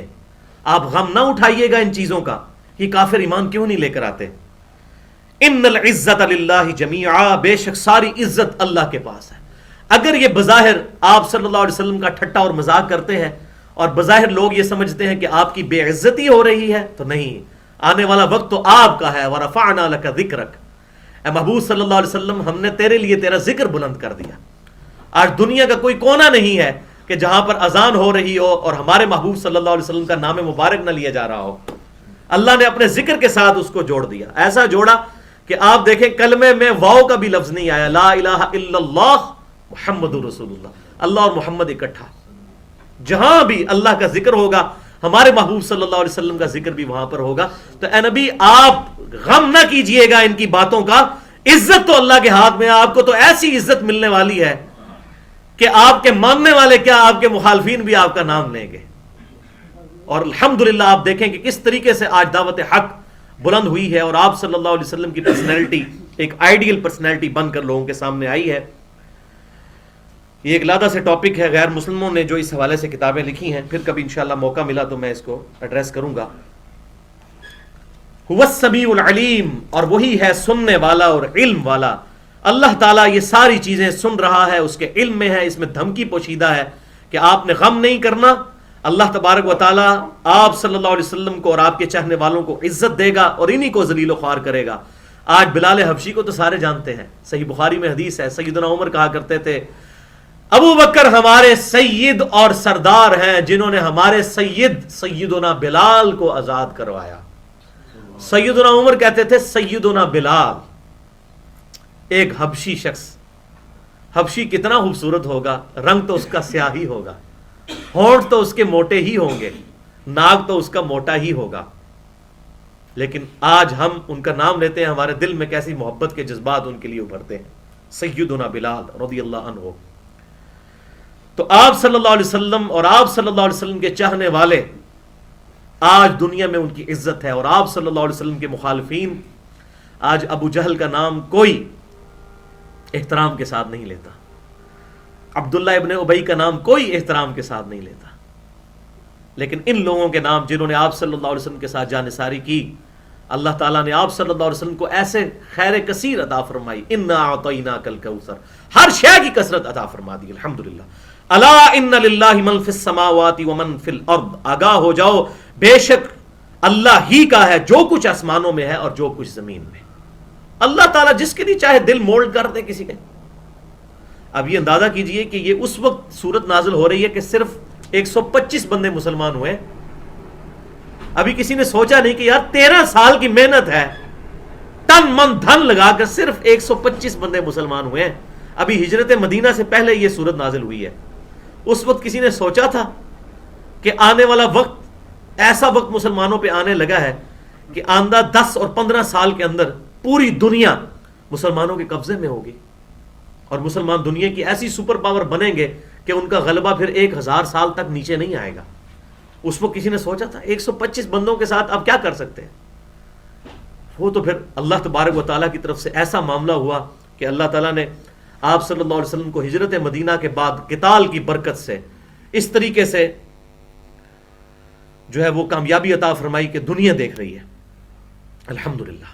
آپ غم نہ اٹھائیے گا ان چیزوں کا. یہ کافر ایمان کیوں نہیں لے کر آتے؟ ان العزت للہ جمیعا، بے شک ساری عزت اللہ کے پاس ہے. اگر یہ بظاہر آپ صلی اللہ علیہ وسلم کا ٹھٹا اور مذاق کرتے ہیں اور بظاہر لوگ یہ سمجھتے ہیں کہ آپ کی بے عزتی ہو رہی ہے، تو نہیں، آنے والا وقت تو آپ کا ہے. ورفعنا لک ذکرک، اے محبوب صلی اللہ علیہ وسلم ہم نے تیرے لیے تیرا ذکر بلند کر دیا. آج دنیا کا کوئی کونا نہیں ہے کہ جہاں پر اذان ہو رہی ہو اور ہمارے محبوب صلی اللہ علیہ وسلم کا نام مبارک نہ لیا جا رہا ہو. اللہ نے اپنے ذکر کے ساتھ اس کو جوڑ دیا، ایسا جوڑا کہ آپ دیکھیں کلمے میں واو کا بھی لفظ نہیں آیا. لا الہ الا اللہ محمد رسول اللہ، اللہ اور محمد اکٹھا. جہاں بھی اللہ کا ذکر ہوگا ہمارے محبوب صلی اللہ علیہ وسلم کا ذکر بھی وہاں پر ہوگا. تو اے نبی آپ غم نہ کیجئے گا ان کی باتوں کا، عزت تو اللہ کے ہاتھ میں ہے. آپ کو تو ایسی عزت ملنے والی ہے کہ آپ کے ماننے والے کیا آپ کے مخالفین بھی آپ کا نام لیں گے. اور الحمدللہ آپ دیکھیں کہ کس طریقے سے آج دعوت حق بلند ہوئی ہے اور آپ صلی اللہ علیہ وسلم کی پرسنالٹی ایک آئیڈیل پرسنالٹی بن کر لوگوں کے سامنے آئی ہے. یہ ایک علیحدہ سے ٹاپک ہے، غیر مسلموں نے جو اس حوالے سے کتابیں لکھی ہیں، پھر کبھی انشاءاللہ موقع ملا تو میں اس کو ایڈریس کروں گا. هو السمیع العلیم، اور وہی ہے سننے والا اور علم والا. اللہ تعالیٰ یہ ساری چیزیں سن رہا ہے، اس کے علم میں ہے. اس میں دھمکی پوشیدہ ہے کہ آپ نے غم نہیں کرنا. اللہ تبارک و تعالیٰ آپ صلی اللہ علیہ وسلم کو اور آپ کے چاہنے والوں کو عزت دے گا اور انہی کو ذلیل و خوار کرے گا. آج بلال حبشی کو تو سارے جانتے ہیں، صحیح بخاری میں حدیث ہے، سیدنا عمر کہا کرتے تھے ابو بکر ہمارے سید اور سردار ہیں جنہوں نے ہمارے سیدنا بلال کو آزاد کروایا. سیدنا عمر کہتے تھے سیدنا بلال. ایک حبشی شخص، حبشی کتنا خوبصورت ہوگا، رنگ تو اس کا سیاہ ہی ہوگا، ہونٹ تو اس کے موٹے ہی ہوں گے، ناک تو اس کا موٹا ہی ہوگا، لیکن آج ہم ان کا نام لیتے ہیں، ہمارے دل میں کیسی محبت کے جذبات ان کے لیے ابھرتے ہیں. سیدنا بلال رضی اللہ عنہ. تو آپ صلی اللہ علیہ وسلم اور آپ صلی اللہ علیہ وسلم کے چاہنے والے آج دنیا میں ان کی عزت ہے، اور آپ صلی اللہ علیہ وسلم کے مخالفین آج ابو جہل کا نام کوئی احترام کے ساتھ نہیں لیتا، عبداللہ ابن ابی کا نام کوئی احترام کے ساتھ نہیں لیتا. لیکن ان لوگوں کے نام جنہوں نے آپ صلی اللہ علیہ وسلم کے ساتھ جانثاری کی، اللہ تعالیٰ نے آپ صلی اللہ علیہ وسلم کو ایسے خیر کثیر عطا فرمائی. انا اعطیناک الکوثر، ہر شے کی کثرت عطا فرما دی. الحمدللہ. الا ان للہ من فی السماوات ومن فی الارض، آگاہ ہو جاؤ بے شک اللہ ہی کا ہے جو کچھ آسمانوں میں ہے اور جو کچھ زمین میں. اللہ تعالیٰ جس کے لیے چاہے دل مولڈ کر دے کسی کے. اب یہ اندازہ کیجئے کہ یہ اس وقت صورت نازل ہو رہی ہے کہ صرف 125 بندے مسلمان ہوئے. ابھی کسی نے سوچا نہیں کہ یار 13 سال کی محنت ہے، تن من دھن لگا کر صرف 125 بندے مسلمان ہوئے ہیں. ابھی ہجرت مدینہ سے پہلے یہ صورت نازل ہوئی ہے. اس وقت کسی نے سوچا تھا کہ آنے والا وقت ایسا وقت مسلمانوں پہ آنے لگا ہے کہ آندہ 10 اور 15 سال کے اندر پوری دنیا مسلمانوں کے قبضے میں ہوگی اور مسلمان دنیا کی ایسی سپر پاور بنیں گے کہ ان کا غلبہ پھر 1000 سال تک نیچے نہیں آئے گا. اس وقت کسی نے سوچا تھا 125 بندوں کے ساتھ آپ کیا کر سکتے ہیں؟ وہ تو پھر اللہ تبارک و تعالیٰ کی طرف سے ایسا معاملہ ہوا کہ اللہ تعالیٰ نے آپ صلی اللہ علیہ وسلم کو ہجرت مدینہ کے بعد قتال کی برکت سے اس طریقے سے جو ہے وہ کامیابی عطا فرمائی کہ دنیا دیکھ رہی ہے. الحمدللہ.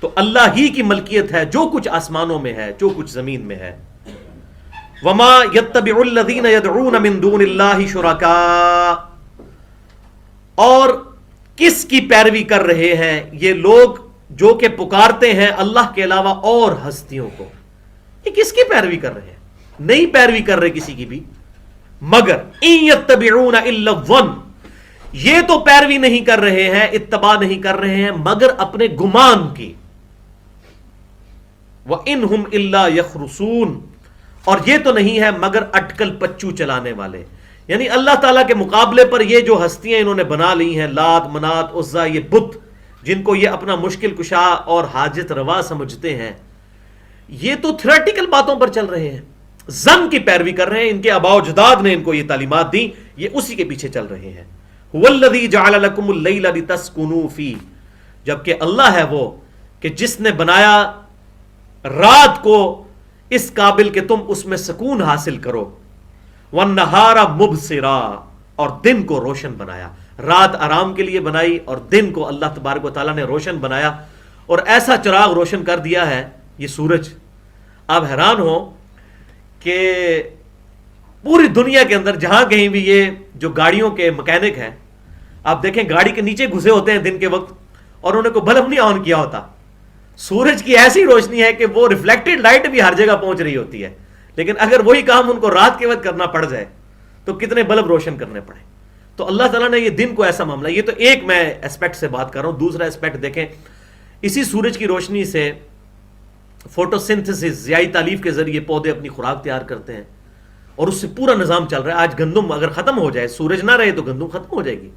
تو اللہ ہی کی ملکیت ہے جو کچھ آسمانوں میں ہے، جو کچھ زمین میں ہے. وما يتبع الذين يدعون من دون الله شركاء، اور کس کی پیروی کر رہے ہیں یہ لوگ جو کہ پکارتے ہیں اللہ کے علاوہ اور ہستیوں کو. یہ کس کی پیروی کر رہے ہیں؟ نہیں پیروی کر رہے کسی کی بھی، مگر ان يتبعون الا الظن، یہ تو پیروی نہیں کر رہے ہیں، اتباع نہیں کر رہے ہیں مگر اپنے گمان کی. وَإِنْ هُمْ إِلَّا يَخْرُصُونَ، اور یہ تو نہیں ہے مگر اٹکل پچو چلانے والے. یعنی اللہ تعالیٰ کے مقابلے پر یہ جو ہستیاں انہوں نے بنا لی ہیں، لات، منات، عزا، یہ بت جن کو یہ اپنا مشکل کشا اور حاجت روا سمجھتے ہیں، یہ تو تھیوریٹیکل باتوں پر چل رہے ہیں، زن کی پیروی کر رہے ہیں. ان کے آباء و اجداد نے ان کو یہ تعلیمات دی، یہ اسی کے پیچھے چل رہے ہیں. هُوَ الَّذِي جَعَلَ لَكُمُ اللَّيْلَ لِتَسْكُنُوا فِيهِ، جبکہ اللہ ہے وہ کہ جس نے بنایا رات کو اس قابل کہ تم اس میں سکون حاصل کرو. وَالنَّهَارَ مُبْصِرًا، اور دن کو روشن بنایا. رات آرام کے لیے بنائی اور دن کو اللہ تبارک و تعالیٰ نے روشن بنایا، اور ایسا چراغ روشن کر دیا ہے یہ سورج. آپ حیران ہو کہ پوری دنیا کے اندر جہاں کہیں بھی یہ جو گاڑیوں کے مکینک ہیں، آپ دیکھیں گاڑی کے نیچے گھسے ہوتے ہیں دن کے وقت اور انہیں کوئی بلب نہیں آن کیا ہوتا. سورج کی ایسی روشنی ہے کہ وہ ریفلیکٹڈ لائٹ بھی ہر جگہ پہنچ رہی ہوتی ہے، لیکن اگر وہی کام ان کو رات کے وقت کرنا پڑ جائے تو کتنے بلب روشن کرنے پڑے. تو اللہ تعالیٰ نے یہ دن کو ایسا معاملہ، یہ تو ایک میں اسپیکٹ سے بات کر رہا ہوں. دوسرا اسپیکٹ دیکھیں، اسی سورج کی روشنی سے فوٹو سنتھسس، ضیائی تالیف کے ذریعے پودے اپنی خوراک تیار کرتے ہیں، اور اس سے پورا نظام چل رہا ہے. آج گندم اگر ختم ہو جائے، سورج نہ رہے تو گندم ختم ہو جائے گی،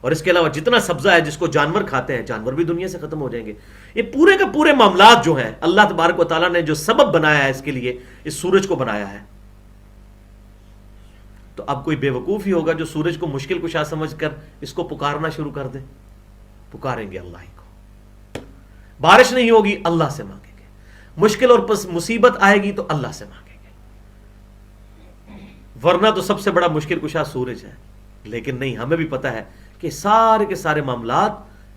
اور اس کے علاوہ جتنا سبزہ ہے جس کو جانور کھاتے ہیں، جانور بھی دنیا سے ختم ہو جائیں گے. یہ پورے کے پورے معاملات جو ہیں اللہ تبارک و تعالیٰ نے جو سبب بنایا ہے اس کے لیے، اس سورج کو بنایا ہے. تو اب کوئی بے وقوف ہی ہوگا جو سورج کو مشکل کشا سمجھ کر اس کو پکارنا شروع کر دے. پکاریں گے اللہ ہی کو. بارش نہیں ہوگی اللہ سے مانگیں گے، مشکل اور مصیبت آئے گی تو اللہ سے مانگیں گے، ورنہ تو سب سے بڑا مشکل کشا سورج ہے. لیکن نہیں، ہمیں بھی پتہ ہے کہ سارے کے سارے معاملات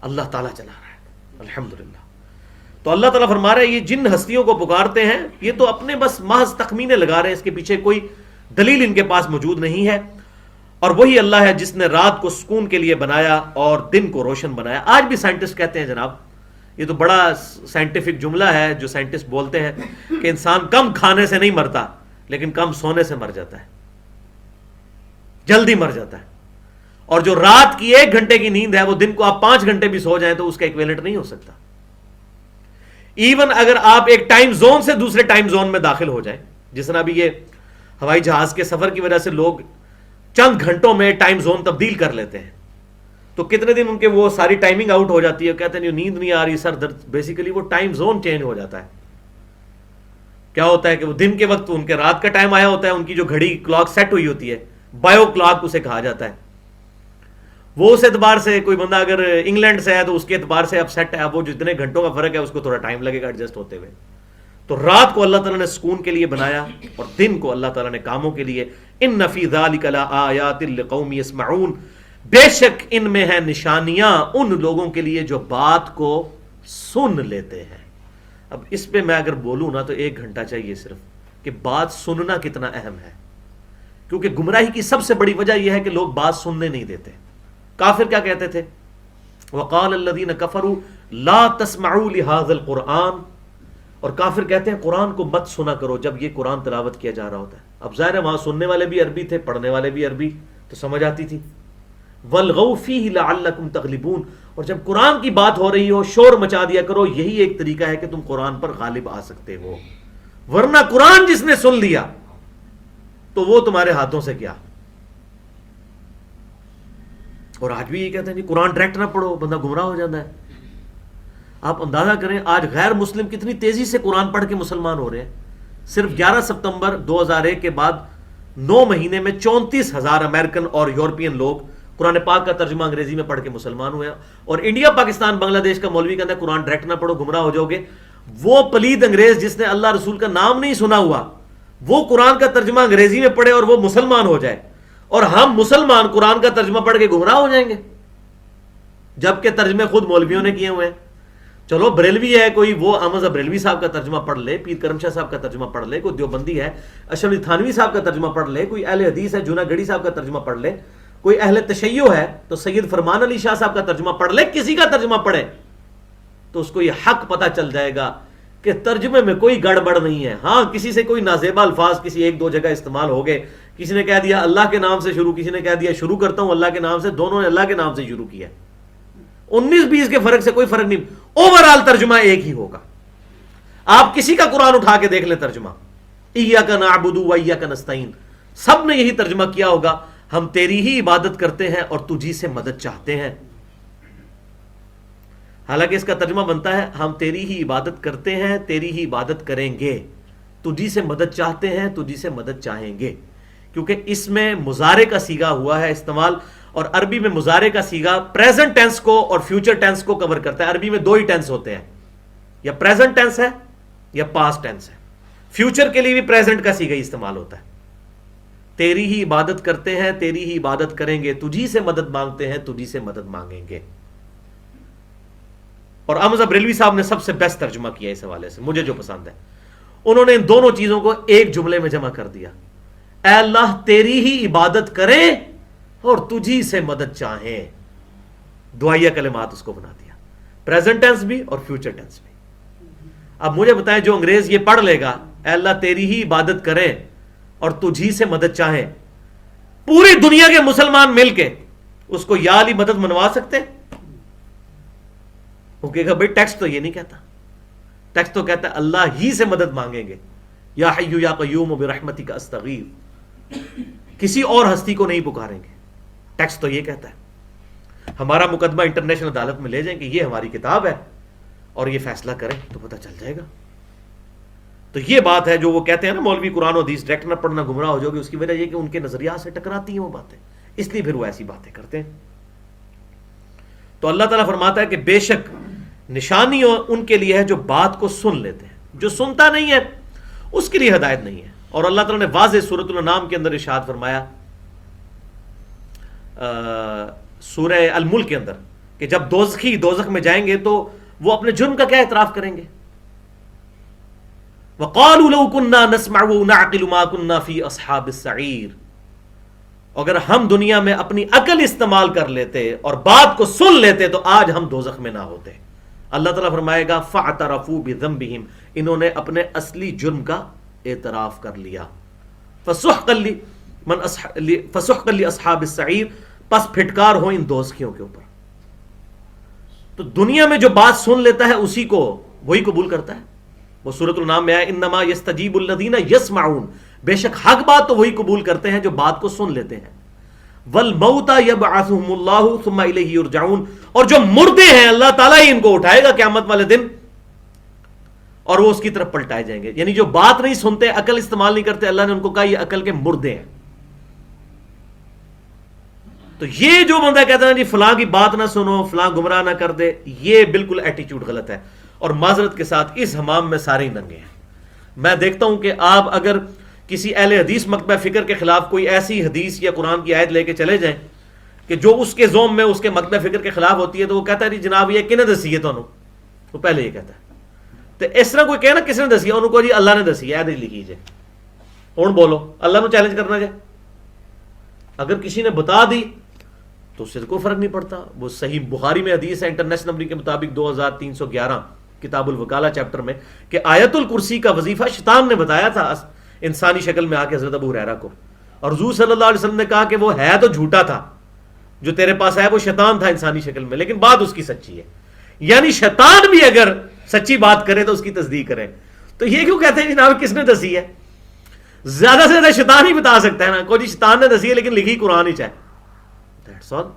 اللہ تعالیٰ چلا رہا ہے الحمدللہ. تو اللہ تعالیٰ فرما رہے ہیں یہ جن ہستیوں کو پکارتے ہیں یہ تو اپنے بس محض تخمینے لگا رہے ہیں، اس کے پیچھے کوئی دلیل ان کے پاس موجود نہیں ہے. اور وہی اللہ ہے جس نے رات کو سکون کے لیے بنایا اور دن کو روشن بنایا. آج بھی سائنٹسٹ کہتے ہیں جناب، یہ تو بڑا سائنٹیفک جملہ ہے جو سائنٹسٹ بولتے ہیں کہ انسان کم کھانے سے نہیں مرتا لیکن کم سونے سے مر جاتا ہے، جلدی مر جاتا ہے. اور جو رات کی 1 گھنٹے کی نیند ہے وہ دن کو آپ 5 گھنٹے بھی سو جائیں تو اس کا ایکویلنٹ نہیں ہو سکتا. ایون اگر آپ ایک ٹائم زون سے دوسرے ٹائم زون میں داخل ہو جائیں، جس طرح بھی یہ ہوائی جہاز کے سفر کی وجہ سے لوگ چند گھنٹوں میں ٹائم زون تبدیل کر لیتے ہیں، تو کتنے دن ان کے وہ ساری ٹائمنگ آؤٹ ہو جاتی ہے، کہتے ہیں نیند نہیں آ رہی، سر درد. بیسیکلی وہ ٹائم زون چینج ہو جاتا ہے. کیا ہوتا ہے کہ وہ دن کے وقت ان کے رات کا ٹائم آیا ہوتا ہے، ان کی جو گھڑی کلاک سیٹ ہوئی ہوتی ہے، بایو کلاک اسے کہا جاتا ہے، وہ اس اعتبار سے کوئی بندہ اگر انگلینڈ سے ہے تو اس کے اعتبار سے اب سیٹ ہے، اب وہ جتنے گھنٹوں کا فرق ہے اس کو تھوڑا ٹائم لگے گا ایڈجسٹ ہوتے ہوئے. تو رات کو اللہ تعالیٰ نے سکون کے لیے بنایا اور دن کو اللہ تعالیٰ نے کاموں کے لیے. ان فی ذلک لآیات لقوم یسمعون، بے شک ان میں ہیں نشانیاں ان لوگوں کے لیے جو بات کو سن لیتے ہیں. اب اس پہ میں اگر بولوں نا تو 1 گھنٹہ چاہیے صرف کہ بات سننا کتنا اہم ہے، کیونکہ گمراہی کی سب سے بڑی وجہ یہ ہے کہ لوگ بات سننے نہیں دیتے. کافر کیا کہتے تھے؟ وقال الذین کفروا لا تسمعوا لهذا القرآن، اور کافر کہتے ہیں قرآن کو مت سنا کرو جب یہ قرآن تلاوت کیا جا رہا ہوتا ہے. اب ظاہر ہے وہاں سننے والے بھی عربی تھے، پڑھنے والے بھی عربی، تو سمجھ آتی تھی. والغوا فیہ لعلکم تغلبون، اور جب قرآن کی بات ہو رہی ہو شور مچا دیا کرو، یہی ایک طریقہ ہے کہ تم قرآن پر غالب آ سکتے ہو. ورنہ قرآن جس نے سن لیا تو وہ تمہارے ہاتھوں سے کیا. اور آج بھی یہ کہتے ہیں کہ قرآن ڈائریکٹ نہ پڑھو، بندہ گمراہ ہو جاتا ہے. آپ اندازہ کریں آج غیر مسلم کتنی تیزی سے قرآن پڑھ کے مسلمان ہو رہے ہیں. صرف 11 ستمبر 2001 کے بعد 9 مہینے میں 34,000 امریکن اور یورپین لوگ قرآن پاک کا ترجمہ انگریزی میں پڑھ کے مسلمان ہوئے ہیں. اور انڈیا، پاکستان، بنگلہ دیش کا مولوی کہتا ہے قرآن ڈائریکٹ نہ پڑھو، گمراہ ہو جاؤ گے. وہ پلید انگریز جس نے اللہ رسول کا نام نہیں سنا ہوا، وہ قرآن کا ترجمہ انگریزی میں پڑھے اور وہ مسلمان ہو جائے، اور ہم مسلمان قرآن کا ترجمہ پڑھ کے گمراہ ہو جائیں گے، جبکہ ترجمے خود مولویوں نے کیے ہوئے ہیں. چلو بریلوی ہے کوئی، وہ احمد بریلوی صاحب کا ترجمہ پڑھ لے، پیر کرم شاہ صاحب کا ترجمہ پڑھ لے، کوئی دیوبندی ہے اشرف علی تھانوی صاحب کا ترجمہ پڑھ لے، کوئی اہل حدیث ہے جونا گڑھی صاحب کا ترجمہ پڑھ لے، کوئی اہل تشیع ہے تو سید فرمان علی شاہ صاحب کا ترجمہ پڑھ لے، کسی کا ترجمہ پڑھے تو اس کو یہ حق پتہ چل جائے گا کہ ترجمے میں کوئی گڑبڑ نہیں ہے. ہاں کسی سے کوئی نازیبا الفاظ کسی ایک دو جگہ استعمال ہو گئے، کسی نے کہہ دیا اللہ کے نام سے شروع، کسی نے کہہ دیا شروع کرتا ہوں اللہ کے نام سے، دونوں نے اللہ کے نام سے شروع کیا. 19-20 کے فرق سے کوئی فرق نہیں، اوورآل ترجمہ ایک ہی ہوگا. آپ کسی کا قرآن اٹھا کے دیکھ لیں ترجمہ، ایاک نعبد و ایاک نستعین، سب نے یہی ترجمہ کیا ہوگا، ہم تیری ہی عبادت کرتے ہیں اور تجھی سے مدد چاہتے ہیں. حالانکہ اس کا ترجمہ بنتا ہے ہم تیری ہی عبادت کرتے ہیں، تیری ہی عبادت کریں گے، تجھی سے مدد چاہتے ہیں، تجھی سے مدد چاہیں گے، کیونکہ اس میں مضارع کا صیغہ ہوا ہے استعمال، اور عربی میں مضارع کا صیغہ پریزنٹ ٹینس کو اور فیوچر ٹینس کو کور کرتا ہے. عربی میں 2 ہی ٹینس ہوتے ہیں، یا پریزنٹ ٹینس ہے یا پاسٹ ٹینس ہے. فیوچر کے لیے بھی پریزنٹ کا صیغہ ہی استعمال ہوتا ہے. تیری ہی عبادت کرتے ہیں، تیری ہی عبادت کریں گے، تجھی سے مدد مانگتے ہیں، تجھی سے مدد مانگیں گے. اور احمد بریلوی صاحب نے سب سے بیسٹ ترجمہ کیا اس حوالے سے، مجھے جو پسند ہے، انہوں نے ان دونوں چیزوں کو ایک جملے میں جمع کر دیا. اے اللہ تیری ہی عبادت کریں اور تجھی سے مدد چاہیں. دعائیہ کلمات اس کو بنا دیا، پریزنٹ ٹینس بھی اور فیوچر ٹینس بھی. اب مجھے بتائیں جو انگریز یہ پڑھ لے گا اے اللہ تیری ہی عبادت کریں اور تجھی سے مدد چاہیں، پوری دنیا کے مسلمان مل کے اس کو یا علی مدد منوا سکتے؟ وہ کہے گا بھائی ٹیکسٹ تو یہ نہیں کہتا، ٹیکسٹ تو کہتا ہے اللہ ہی سے مدد مانگیں گے، یا حی یا قیوم برحمتک استغیث، کسی اور ہستی کو نہیں پکاریں گے. ٹیکسٹ تو یہ کہتا ہے. ہمارا مقدمہ انٹرنیشنل عدالت میں لے جائیں کہ یہ ہماری کتاب ہے اور یہ فیصلہ کریں تو پتہ چل جائے گا. تو یہ بات ہے جو وہ کہتے ہیں نا مولوی قرآن و حدیث ڈائریکٹ نہ پڑھنا گمراہ ہو جاؤ گے، اس کی وجہ یہ کہ ان کے نظریات سے ٹکراتی ہیں وہ باتیں، اس لیے پھر وہ ایسی باتیں کرتے ہیں. تو اللہ تعالیٰ فرماتا ہے کہ بے شک نشانی ان کے لیے ہے جو بات کو سن لیتے ہیں، جو سنتا نہیں ہے اس کے لیے ہدایت نہیں ہے. اور اللہ تعالیٰ نے واضح سورۃ الانعام کے اندر ارشاد فرمایا، سورہ الملک کے اندر، کہ جب دوزخی دوزخ میں جائیں گے تو وہ اپنے جرم کا کیا اعتراف کریں گے؟ وَقَالُوا لَوْ كُنَّا نَسْمَعُ وَنَعْقِلُ مَا كُنَّا فِي أَصْحَابِ السَّعِيرِ، اگر ہم دنیا میں اپنی عقل استعمال کر لیتے اور بات کو سن لیتے تو آج ہم دوزخ میں نہ ہوتے. اللہ تعالیٰ فرمائے گا فَاعْتَرَفُوا بِذَنبِهِمْ، انہوں نے اپنے اصلی جرم کا اعتراف کر لیا. فَسُحْقًا لِأَصْحَابِ السَّعِيرِ، پس پھٹکار ہو ان دوزخیوں کے اوپر. تو دنیا میں جو بات سن لیتا ہے اسی کو وہی قبول کرتا ہے. وہ سورۃ الانعام میں آیا انما یستجیب الذین یسمعون، بے شک حق بات تو وہی قبول کرتے ہیں جو بات کو سن لیتے ہیں. والموتى یبعثهم اللہ ثم الیہ یرجعون، اور جو مردے ہیں اللہ تعالیٰ ہی ان کو اٹھائے گا قیامت والے دن اور وہ اس کی طرف پلٹائے جائیں گے. یعنی جو بات نہیں سنتے، عقل استعمال نہیں کرتے، اللہ نے ان کو کہا یہ عقل کے مردے ہیں. تو یہ جو بندہ کہتا ہے جی فلاں کی بات نہ سنو، فلاں گمراہ نہ کر دے، یہ بالکل ایٹیچیوڈ غلط ہے. اور معذرت کے ساتھ اس حمام میں سارے ہی ننگے ہیں. میں دیکھتا ہوں کہ آپ اگر کسی اہل حدیث مکتبہ فکر کے خلاف کوئی ایسی حدیث یا قرآن کی آیت لے کے چلے جائیں کہ جو اس کے زوم میں اس کے مکتبہ فکر کے خلاف ہوتی ہے، تو وہ کہتا ہے جی جناب یہ کنے دسی ہے تانوں، وہ پہلے یہ کہتا ہے. تو اس طرح کوئی کہنا کس نے دسی ہے، انہوں کو جی اللہ نے دسی ہے، ایڈ لکھی جائے ہوں بولو، اللہ نے چیلنج کرنا جائے. اگر کسی نے بتا دی تو اس سے کوئی فرق نہیں پڑتا. وہ صحیح بخاری میں حدیث ہے انٹرنیشنل نمبر کے مطابق 2311 کتاب الوکالہ چیپٹر میں کہ آیت الکرسی کا وظیفہ شیطان نے بتایا تھا انسانی شکل میں آ کے حضرت ابو ہریرہ کو، اور حضور صلی اللہ علیہ وسلم نے کہا کہ وہ ہے تو جھوٹا تھا، جو تیرے پاس ہے وہ شیطان تھا انسانی شکل میں، لیکن بات اس کی سچی ہے. یعنی شیطان بھی اگر سچی بات کرے تو اس کی تصدیق کرے. تو یہ کیوں کہتے ہیں جناب کس نے دسی ہے؟ زیادہ سے زیادہ شیطان ہی بتا سکتا ہے نا، کوئی شیطان نے دسی ہے لیکن لکھی قرآن ہی چاہے. That's all.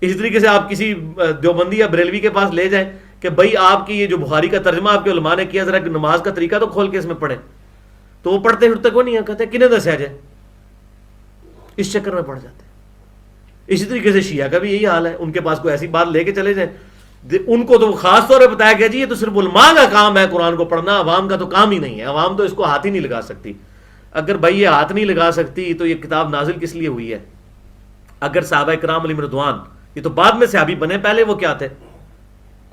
اسی طریقے سے آپ کسی دیوبندی یا بریلوی کے پاس لے جائیں کہ بھائی آپ کی یہ جو بخاری کا ترجمہ آپ کے علماء نے کیا، ذرا نماز کا طریقہ تو کھول کے اس میں پڑھیں، تو وہ پڑھتے پھرتے کو نہیں، کہتے کنہیں دسیا جائے، اس چکر میں پڑھ جاتے ہیں. اسی طریقے سے شیعہ کا بھی یہی حال ہے. ان کے پاس کوئی ایسی بات لے کے چلے جائیں، ان کو تو خاص طور پہ بتایا گیا جی یہ تو صرف علماء کا کام ہے قرآن کو پڑھنا، عوام کا تو کام ہی نہیں ہے، عوام تو اس کو ہاتھ ہی نہیں لگا سکتی. اگر بھائی یہ ہاتھ نہیں لگا سکتی تو یہ کتاب نازل کس لیے ہوئی ہے؟ اگر صحابہ کرام علیہم رضوان، یہ تو بعد میں صحابی بنے، پہلے وہ کیا تھے؟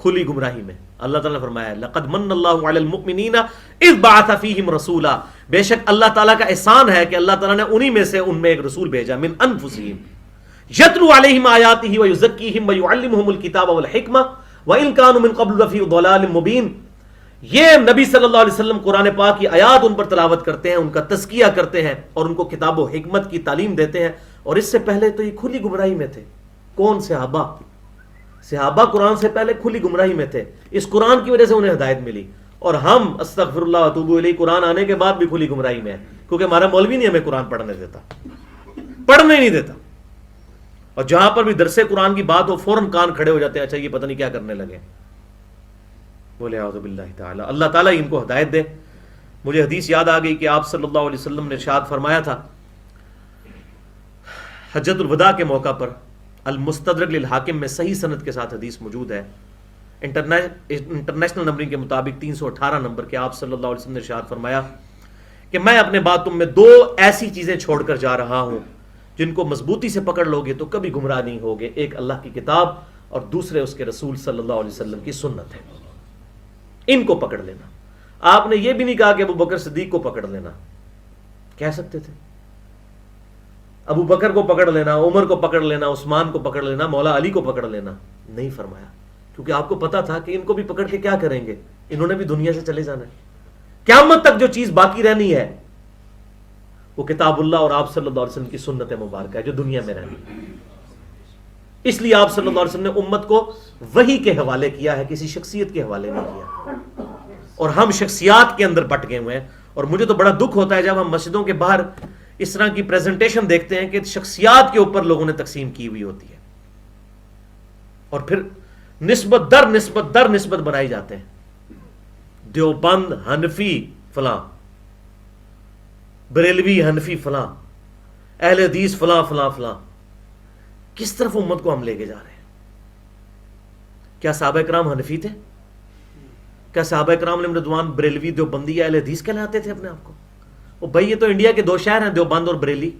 کھلی گمراہی میں. اللہ تعالیٰ نے فرمایا لقد من اللہ علی المؤمنین اذ بعث فیہم رسولا، بے شک اللہ تعالیٰ کا احسان ہے کہ اللہ تعالیٰ نے انہی میں سے ان میں ایک رسول بھیجا، من انفسہم یتلو علیہم آیاتہ ویزکیہم ویعلمہم الکتاب والحکمہ وان کانوا من قبل لفی ضلال مبین. یہ نبی صلی اللہ علیہ وسلم قرآن پاک کی آیات ان پر تلاوت کرتے ہیں، ان کا تزکیہ کرتے ہیں اور ان کو کتاب و حکمت کی تعلیم دیتے ہیں، اور اس سے پہلے تو یہ کھلی گمراہی میں تھے. کون؟ صحابہ قرآن سے پہلے کھلی گمراہی میں تھے. اس قرآن کی وجہ سے انہیں ہدایت ملی، اور ہم استغفر اللہ واتوب الیہ قرآن آنے کے بعد بھی کھلی گمراہی میں ہیں، کیونکہ ہمارا مولوی نہیں ہمیں قرآن پڑھنے نہیں دیتا. اور جہاں پر بھی درس قرآن کی بات ہو فوراً کان کھڑے ہو جاتے ہیں، اچھا یہ پتہ نہیں کیا کرنے لگے. بولے اعوذ باللہ تعالی. اللہ تعالیٰ ان کو ہدایت دے. مجھے حدیث یاد آ گئی کہ آپ صلی اللہ علیہ وسلم نے ارشاد فرمایا تھا حجۃ الوداع کے موقع پر، المستدرک للحاکم میں صحیح سند کے ساتھ حدیث موجود ہے، انٹرنیشنل نمبرنگ کے مطابق 318 نمبر کے، آپ صلی اللہ علیہ وسلم نے ارشاد فرمایا کہ میں اپنے بعد تم میں دو ایسی چیزیں چھوڑ کر جا رہا ہوں جن کو مضبوطی سے پکڑ لو گے تو کبھی گمراہ نہیں ہوگے. ایک اللہ کی کتاب اور دوسرے اس کے رسول صلی اللہ علیہ وسلم کی سنت ہے. ان کو پکڑ لینا. آپ نے یہ بھی نہیں کہا کہ ابو بکر صدیق کو پکڑ لینا، کہہ سکتے تھے ابو بکر کو پکڑ لینا، عمر کو پکڑ لینا، عثمان کو پکڑ لینا، مولا علی کو پکڑ لینا. نہیں فرمایا، کیونکہ آپ کو پتا تھا کہ ان کو بھی پکڑ کے کیا کریں گے، انہوں نے بھی دنیا سے چلے جانا ہے. قیامت تک جو چیز باقی رہنی ہے وہ کتاب اللہ اور آپ صلی اللہ علیہ وسلم کی سنت مبارکہ ہے جو دنیا میں رہنی ہے. اس لیے آپ صلی اللہ علیہ وسلم نے امت کو وحی کے حوالے کیا ہے، کسی شخصیت کے حوالے نہیں کیا. اور ہم شخصیات کے اندر بٹ گئے ہوئے ہیں. اور مجھے تو بڑا دکھ ہوتا ہے جب ہم مسجدوں کے باہر اس طرح کی پریزنٹیشن دیکھتے ہیں کہ شخصیات کے اوپر لوگوں نے تقسیم کی ہوئی ہوتی ہے، اور پھر نسبت در نسبت بنائی جاتے ہیں. دیوبند حنفی فلاں، بریلوی حنفی فلاں، اہل حدیث فلاں فلاں فلاں. کس طرف امت کو ہم لے کے جا رہے ہیں؟ کیا صحابہ کرام حنفی تھے؟ کیا صحابہ کرام علیہم رضوان بریلوی دیوبندی یا اہل حدیث کہلاتے تھے اپنے آپ کو؟ وہ بھائی یہ تو انڈیا کے دو شہر ہیں، دیوبند اور بریلی.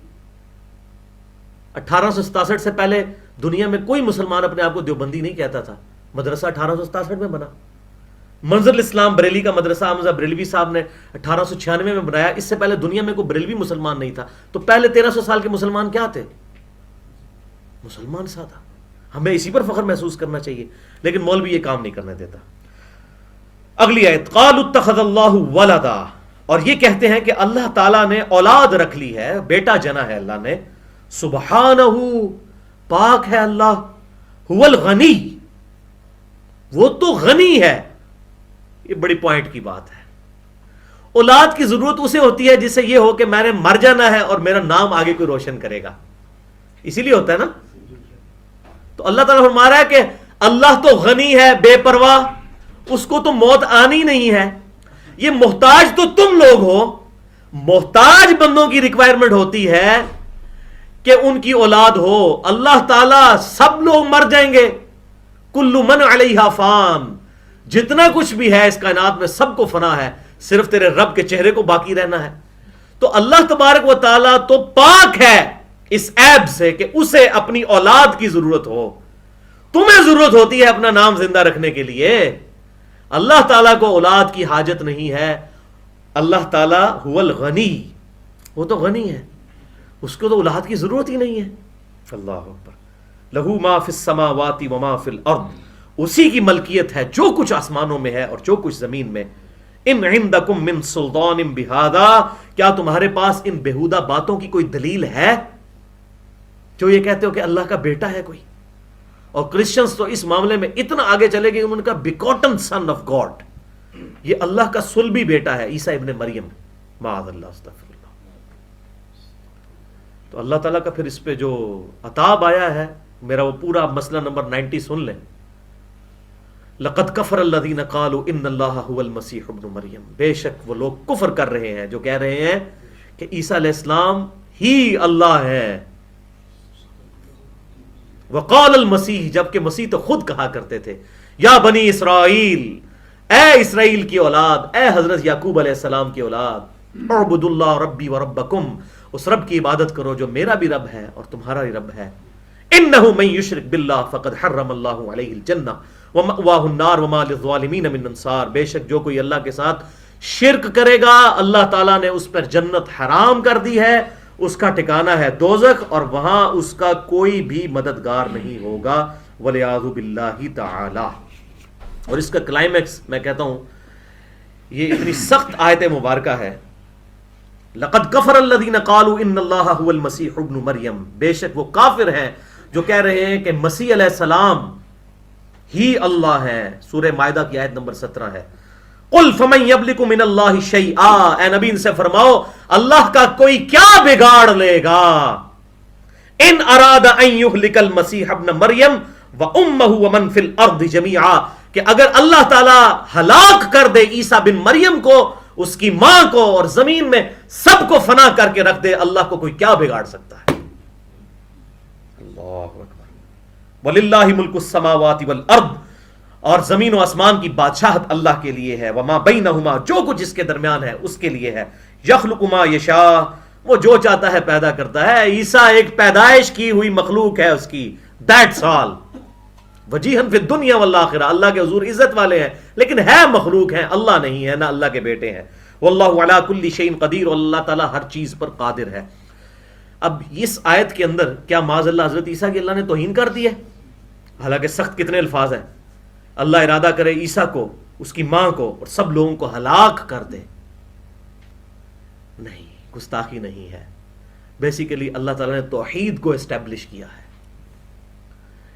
1867 سے پہلے دنیا میں کوئی مسلمان اپنے آپ کو دیوبندی نہیں کہتا تھا. مدرسہ 1867 میں بنا. منظر الاسلام بریلی کا مدرسہ حمزہ بریلوی صاحب نے 1896 میں بنایا. اس سے پہلے دنیا میں کوئی بریلوی مسلمان نہیں تھا. تو پہلے 1300 سال کے مسلمان کیا تھے؟ مسلمان سادہ. ہمیں اسی پر فخر محسوس کرنا چاہیے، لیکن مولوی یہ کام نہیں کرنے دیتا. اگلی آیت، قالوا اتخذ اللہ ولدا، اور یہ کہتے ہیں کہ اللہ تعالیٰ نے اولاد رکھ لی ہے، بیٹا جنا ہے اللہ نے. سبحانہ، پاک ہے اللہ، هو الغنی، وہ تو غنی ہے. یہ بڑی پوائنٹ کی بات ہے. اولاد کی ضرورت اسے ہوتی ہے جسے یہ ہو کہ میں نے مر جانا ہے اور میرا نام آگے کوئی روشن کرے گا، اسی لیے ہوتا ہے نا. تو اللہ تعالیٰ فرما رہا ہے کہ اللہ تو غنی ہے، بے پرواہ، اس کو تو موت آنی نہیں ہے. یہ محتاج تو تم لوگ ہو. محتاج بندوں کی ریکوائرمنٹ ہوتی ہے کہ ان کی اولاد ہو. اللہ تعالیٰ سب لوگ مر جائیں گے. کل من علیہا فان، جتنا کچھ بھی ہے اس کائنات میں سب کو فنا ہے، صرف تیرے رب کے چہرے کو باقی رہنا ہے. تو اللہ تبارک و تعالیٰ تو پاک ہے اس عیب سے کہ اسے اپنی اولاد کی ضرورت ہو. تمہیں ضرورت ہوتی ہے اپنا نام زندہ رکھنے کے لیے. اللہ تعالیٰ کو اولاد کی حاجت نہیں ہے. اللہ تعالیٰ هو الغنی، وہ تو غنی ہے، اس کو تو اولاد کی ضرورت ہی نہیں ہے. اللہ اکبر. لہو ما فی السماوات وما فی الارض، اسی کی ملکیت ہے جو کچھ آسمانوں میں ہے اور جو کچھ زمین میں. ان عندکم من سلطان بہذا، کیا تمہارے پاس ان بےہودہ باتوں کی کوئی دلیل ہے جو یہ کہتے ہو کہ اللہ کا بیٹا ہے کوئی؟ اور کرسچنز تو اس معاملے میں اتنا آگے چلے گئے، انہوں نے کہا بیگوٹن سن آف گاڈ، یہ اللہ کا صلبی بیٹا ہے، عیسیٰ ابن مریم، معاذ اللہ، استغفر اللہ. تو اللہ تعالیٰ کا پھر اس پہ جو عتاب آیا ہے، میرا وہ پورا مسئلہ نمبر 90 سن لیں. لقد کفر الذین قالوا ان اللہ هو المسیح ابن مریم، بے شک وہ لوگ کفر کر رہے ہیں جو کہہ رہے ہیں کہ عیسیٰ علیہ السلام ہی اللہ ہے. وقال المسیح، جبکہ مسیح تو خود کہا کرتے تھے یا بنی اسرائیل، اے اسرائیل کی اولاد، اے حضرت یعقوب علیہ السلام کی اولاد، اعبدوا اللہ ربی وربکم، اس رب کی عبادت کرو جو میرا بھی رب ہے اور تمہارا بھی رب ہے. انہ من یشرک باللہ فقد حرم اللہ علیہ الجنہ وَمَأْوَاهُ النَّارُ وَمَا لِلظَّالِمِينَ مِنْ أَنصَارٍ، بے شک جو کوئی اللہ کے ساتھ شرک کرے گا اللہ تعالیٰ نے اس پر جنت حرام کر دی ہے، اس کا ٹھکانہ ہے دوزخ، اور وہاں اس کا کوئی بھی مددگار نہیں ہوگا، وَلِعَاذُ بِاللَّهِ تَعَالَى۔ اور اس کا کلائمیکس میں کہتا ہوں، یہ اتنی سخت آیت مبارکہ ہے، لَقَدْ كَفَرَ الَّذِينَ قَالُوا إِنَّ اللَّهَ هُوَ الْمَسِيحُ ابْنُ مَرْيَمَ، بے شک وہ کافر ہیں جو کہہ رہے ہیں کہ مسیح علیہ السلام ہی اللہ ہے۔ سورہ مائدہ کی آیت نمبر 17 ہے۔ قُلْ فَمَنْ يَمْلِكُ مِنَ اللَّهِ شَيْئًا، اے نبی ان سے فرماؤ اللہ کا کوئی کیا بگاڑ لے گا، ان اراد ان يهلك المسيح ابن مریم وامه ومن في الارض جميعا، کہ اگر اللہ تعالی ہلاک کر دے عیسیٰ بن مریم کو، اس کی ماں کو، اور زمین میں سب کو فنا کر کے رکھ دے، اللہ کو کوئی کیا بگاڑ سکتا ہے؟ اللہ اکبر۔ وَلِلَّهِ مُلْكُ السَّمَاوَاتِ وَالْأَرْضِ، اور زمین و آسمان کی بادشاہت اللہ کے لیے ہے، وَمَا بَيْنَهُمَا، جو کچھ اس کے درمیان ہے اس کے لیے ہے، يَخْلُقُ مَا يَشَاءُ، وہ جو چاہتا ہے پیدا کرتا ہے۔ عیسیٰ ایک پیدائش کی ہوئی مخلوق ہے اس کی، دیٹس آل، وجیہن فی الدنیا والآخرہ، اللہ کے حضور عزت والے ہیں، لیکن ہے مخلوق ہیں، اللہ نہیں ہے، نہ اللہ کے بیٹے ہیں۔ واللہ علی کل شیء قدیر، اور اللہ تعالیٰ ہر چیز پر قادر ہے۔ اب اس آیت کے اندر کیا معاذ اللہ حضرت عیسیٰ کی اللہ نے توہین کر دی ہے؟ حالانکہ سخت کتنے الفاظ ہیں، اللہ ارادہ کرے عیسیٰ کو، اس کی ماں کو اور سب لوگوں کو ہلاک کر دے، نہیں، گستاخی نہیں ہے۔ بیسیکلی اللہ تعالیٰ نے توحید کو اسٹیبلش کیا ہے۔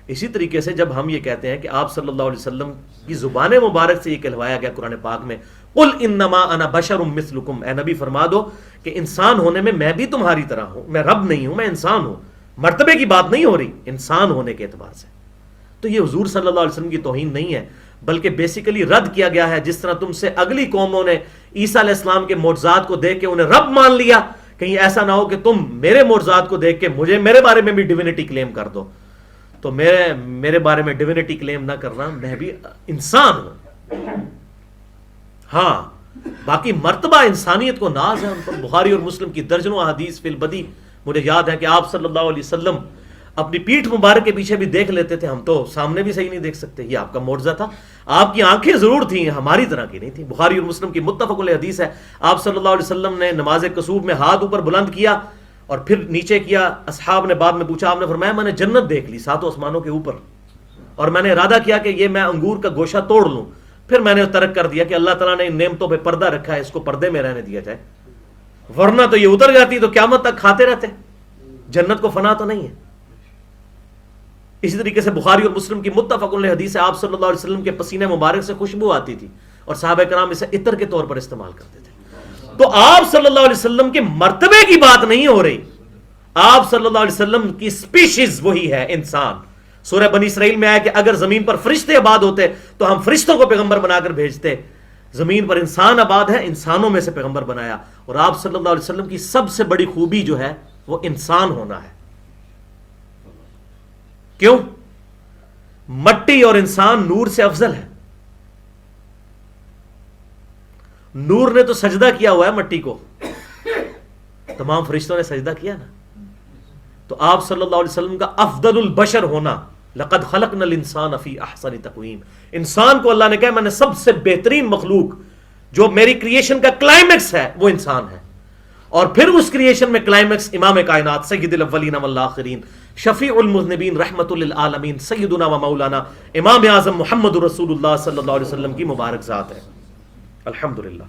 اسی طریقے سے جب ہم یہ کہتے ہیں کہ آپ صلی اللہ علیہ وسلم کی زبان مبارک سے یہ کہلوایا گیا قرآن پاک میں، قل انما انا بشر مثلکم، اے نبی فرما دو کہ انسان ہونے میں میں بھی تمہاری طرح ہوں، میں رب نہیں ہوں، میں انسان ہوں، مرتبے کی بات نہیں ہو رہی، انسان ہونے کے اعتبار سے۔ تو یہ حضور صلی اللہ علیہ وسلم کی توہین نہیں ہے، بلکہ بیسیکلی رد کیا گیا ہے۔ جس طرح تم سے اگلی قوموں نے عیسیٰ علیہ السلام کے معجزات کو دیکھ کے انہیں رب مان لیا، کہیں ایسا نہ ہو کہ تم میرے معجزات کو دیکھ کے میرے بارے میں بھی ڈیوینٹی کلیم کر دو، تو میرے بارے میں ڈیوینٹی کلیم نہ کرنا، میں بھی انسان ہوں، ہاں باقی مرتبہ انسانیت کو ناز ہے ان پر۔ بخاری اور مسلم کی درجنوں احادیث فی البدی، مجھے یاد ہے کہ آپ صلی اللہ علیہ وسلم اپنی پیٹھ مبارک کے پیچھے بھی دیکھ لیتے تھے، ہم تو سامنے بھی صحیح نہیں دیکھ سکتے، یہ آپ کا معجزہ تھا۔ آپ کی آنکھیں ضرور تھیں، ہماری طرح کی نہیں تھیں۔ بخاری اور مسلم کی متفق علیہ حدیث ہے، آپ صلی اللہ علیہ وسلم نے نماز کسوف میں ہاتھ اوپر بلند کیا اور پھر نیچے کیا۔ اصحاب نے بعد میں پوچھا، آپ نے فرمایا میں نے جنت دیکھ لی 7 آسمانوں کے اوپر، اور میں نے ارادہ کیا کہ یہ میں انگور کا گوشہ توڑ لوں، پھر میں نے ترک کر دیا کہ اللہ تعالیٰ نے ان نعمتوں پہ پردہ رکھا ہے، اس کو پردے میں رہنے دیا جائے، ورنہ تو یہ اتر جاتی تو قیامت تک کھاتے رہتے، جنت کو فنا تو نہیں ہے۔ اسی طریقے سے بخاری اور مسلم کی متفق علیہ حدیث ہے، آپ صلی اللہ علیہ وسلم کے پسینے مبارک سے خوشبو آتی تھی اور صحابہ کرام اسے عطر کے طور پر استعمال کرتے تھے۔ تو آپ صلی اللہ علیہ وسلم کے مرتبے کی بات نہیں ہو رہی، آپ صلی اللہ علیہ وسلم کی سپیشیز وہی ہے، انسان۔ سورہ بنی اسرائیل میں آیا کہ اگر زمین پر فرشتے آباد ہوتے تو ہم فرشتوں کو پیغمبر بنا کر بھیجتے، زمین پر انسان آباد ہے، انسانوں میں سے پیغمبر بنایا، اور آپ صلی اللہ علیہ وسلم کی سب سے بڑی خوبی جو ہے وہ انسان ہونا ہے۔ کیوں؟ مٹی اور انسان نور سے افضل ہے۔ نور نے تو سجدہ کیا ہوا ہے مٹی کو، تمام فرشتوں نے سجدہ کیا نا، تو آپ صلی اللہ علیہ وسلم کا افضل البشر ہونا، لقد خلقنا الانسان فی احسن تقویم، انسان کو اللہ نے کہا میں نے سب سے بہترین مخلوق، جو میری کریشن کا کلائمیکس ہے وہ انسان ہے، اور پھر اس کریشن میں کلائمیکس امام کائنات سید الاولین والآخرین شفیع المذنبین رحمت للعالمین سیدنا و مولانا امام اعظم محمد رسول اللہ صلی اللہ علیہ وسلم کی مبارک ذات ہے، الحمدللہ۔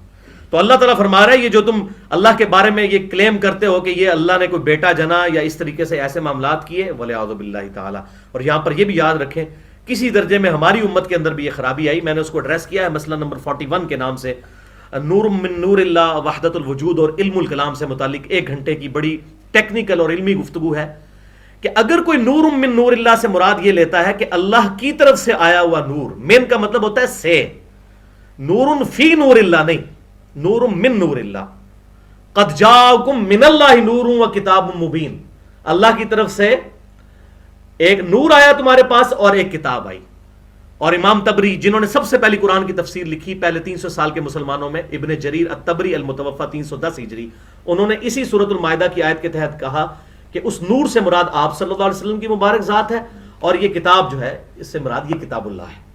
تو اللہ تعالیٰ فرما رہا ہے یہ جو تم اللہ کے بارے میں یہ کلیم کرتے ہو کہ یہ اللہ نے کوئی بیٹا جنا یا اس طریقے سے ایسے معاملات کیے، وَلِعَوْذُ بِاللَّهِ تعالیٰ۔ اور یہاں پر یہ بھی یاد رکھیں کسی درجے میں ہماری امت کے اندر بھی یہ خرابی آئی، میں نے اس کو ایڈریس کیا ہے مسئلہ نمبر 41 کے نام سے، نور من نور اللہ وحدت الوجود اور علم الکلام سے متعلق 1 گھنٹے کی بڑی ٹیکنیکل اور علمی گفتگو ہے کہ اگر کوئی نور من نور اللہ سے مراد یہ لیتا ہے کہ اللہ کی طرف سے آیا ہوا نور، من کا مطلب ہوتا ہے سے، نور فی نور اللہ نہیں، نور من نور اللہ، قد جاءکم من اللہ نور و کتاب مبین، اللہ کی طرف سے ایک نور آیا تمہارے پاس اور ایک کتاب آئی۔ اور امام طبری جنہوں نے سب سے پہلی قرآن کی تفسیر لکھی پہلے 300 سال کے مسلمانوں میں، ابن جریر الطبری المتوفی 310 ہجری، انہوں نے اسی سورۃ المائدہ کی آیت کے تحت کہا کہ اس نور سے مراد آپ صلی اللہ علیہ وسلم کی مبارک ذات ہے، اور یہ کتاب جو ہے اس سے مراد یہ کتاب اللہ ہے۔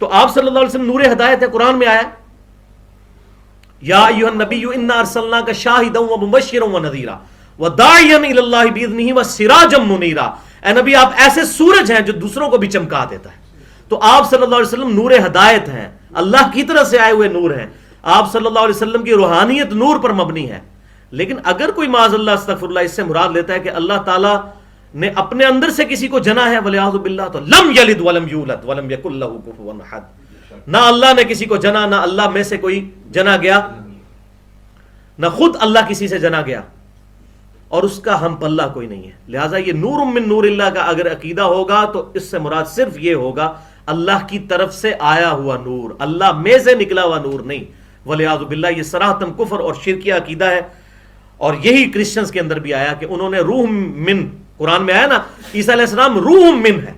تو آپ صلی اللہ علیہ وسلم نور ہدایت ہے، قرآن میں آیا یا ایھا النبی انا ارسلناک شاہدا ومبشرا ونذیرا وداعیا الی اللہ باذنہ وسراجا منیرا، اے نبی آپ ایسے سورج ہیں جو دوسروں کو بھی چمکا دیتا ہے. تو آپ صلی اللہ علیہ وسلم نور ہدایت ہیں، اللہ کی طرف سے آئے ہوئے نور ہیں. آپ صلی اللہ علیہ وسلم کی روحانیت نور پر مبنی ہے. لیکن اگر کوئی معاذ اللہ استغفر اللہ اس سے مراد لیتا ہے کہ اللہ تعالیٰ نے اپنے اندر سے کسی کو جنا ہے ولیعوذ باللہ، تو لم یلد ولم یولد ولم یکن لہ کفوا احد، نہ اللہ نے کسی کو جنا، نہ اللہ میں سے کوئی جنا گیا، نہ خود اللہ کسی سے جنا گیا، اور اس کا ہم پلہ کوئی نہیں ہے. لہٰذا یہ نور من نور اللہ کا اگر عقیدہ ہوگا تو اس سے مراد صرف یہ ہوگا اللہ کی طرف سے آیا ہوا نور، اللہ میں سے نکلا ہوا نور نہیں. ولیعوذ باللہ یہ صراحتاً کفر اور شرکیہ عقیدہ ہے. اور یہی کرسچنز کے اندر بھی آیا کہ انہوں نے روح من، قرآن میں آیا نا عیسیٰ علیہ السلام روح من ہے،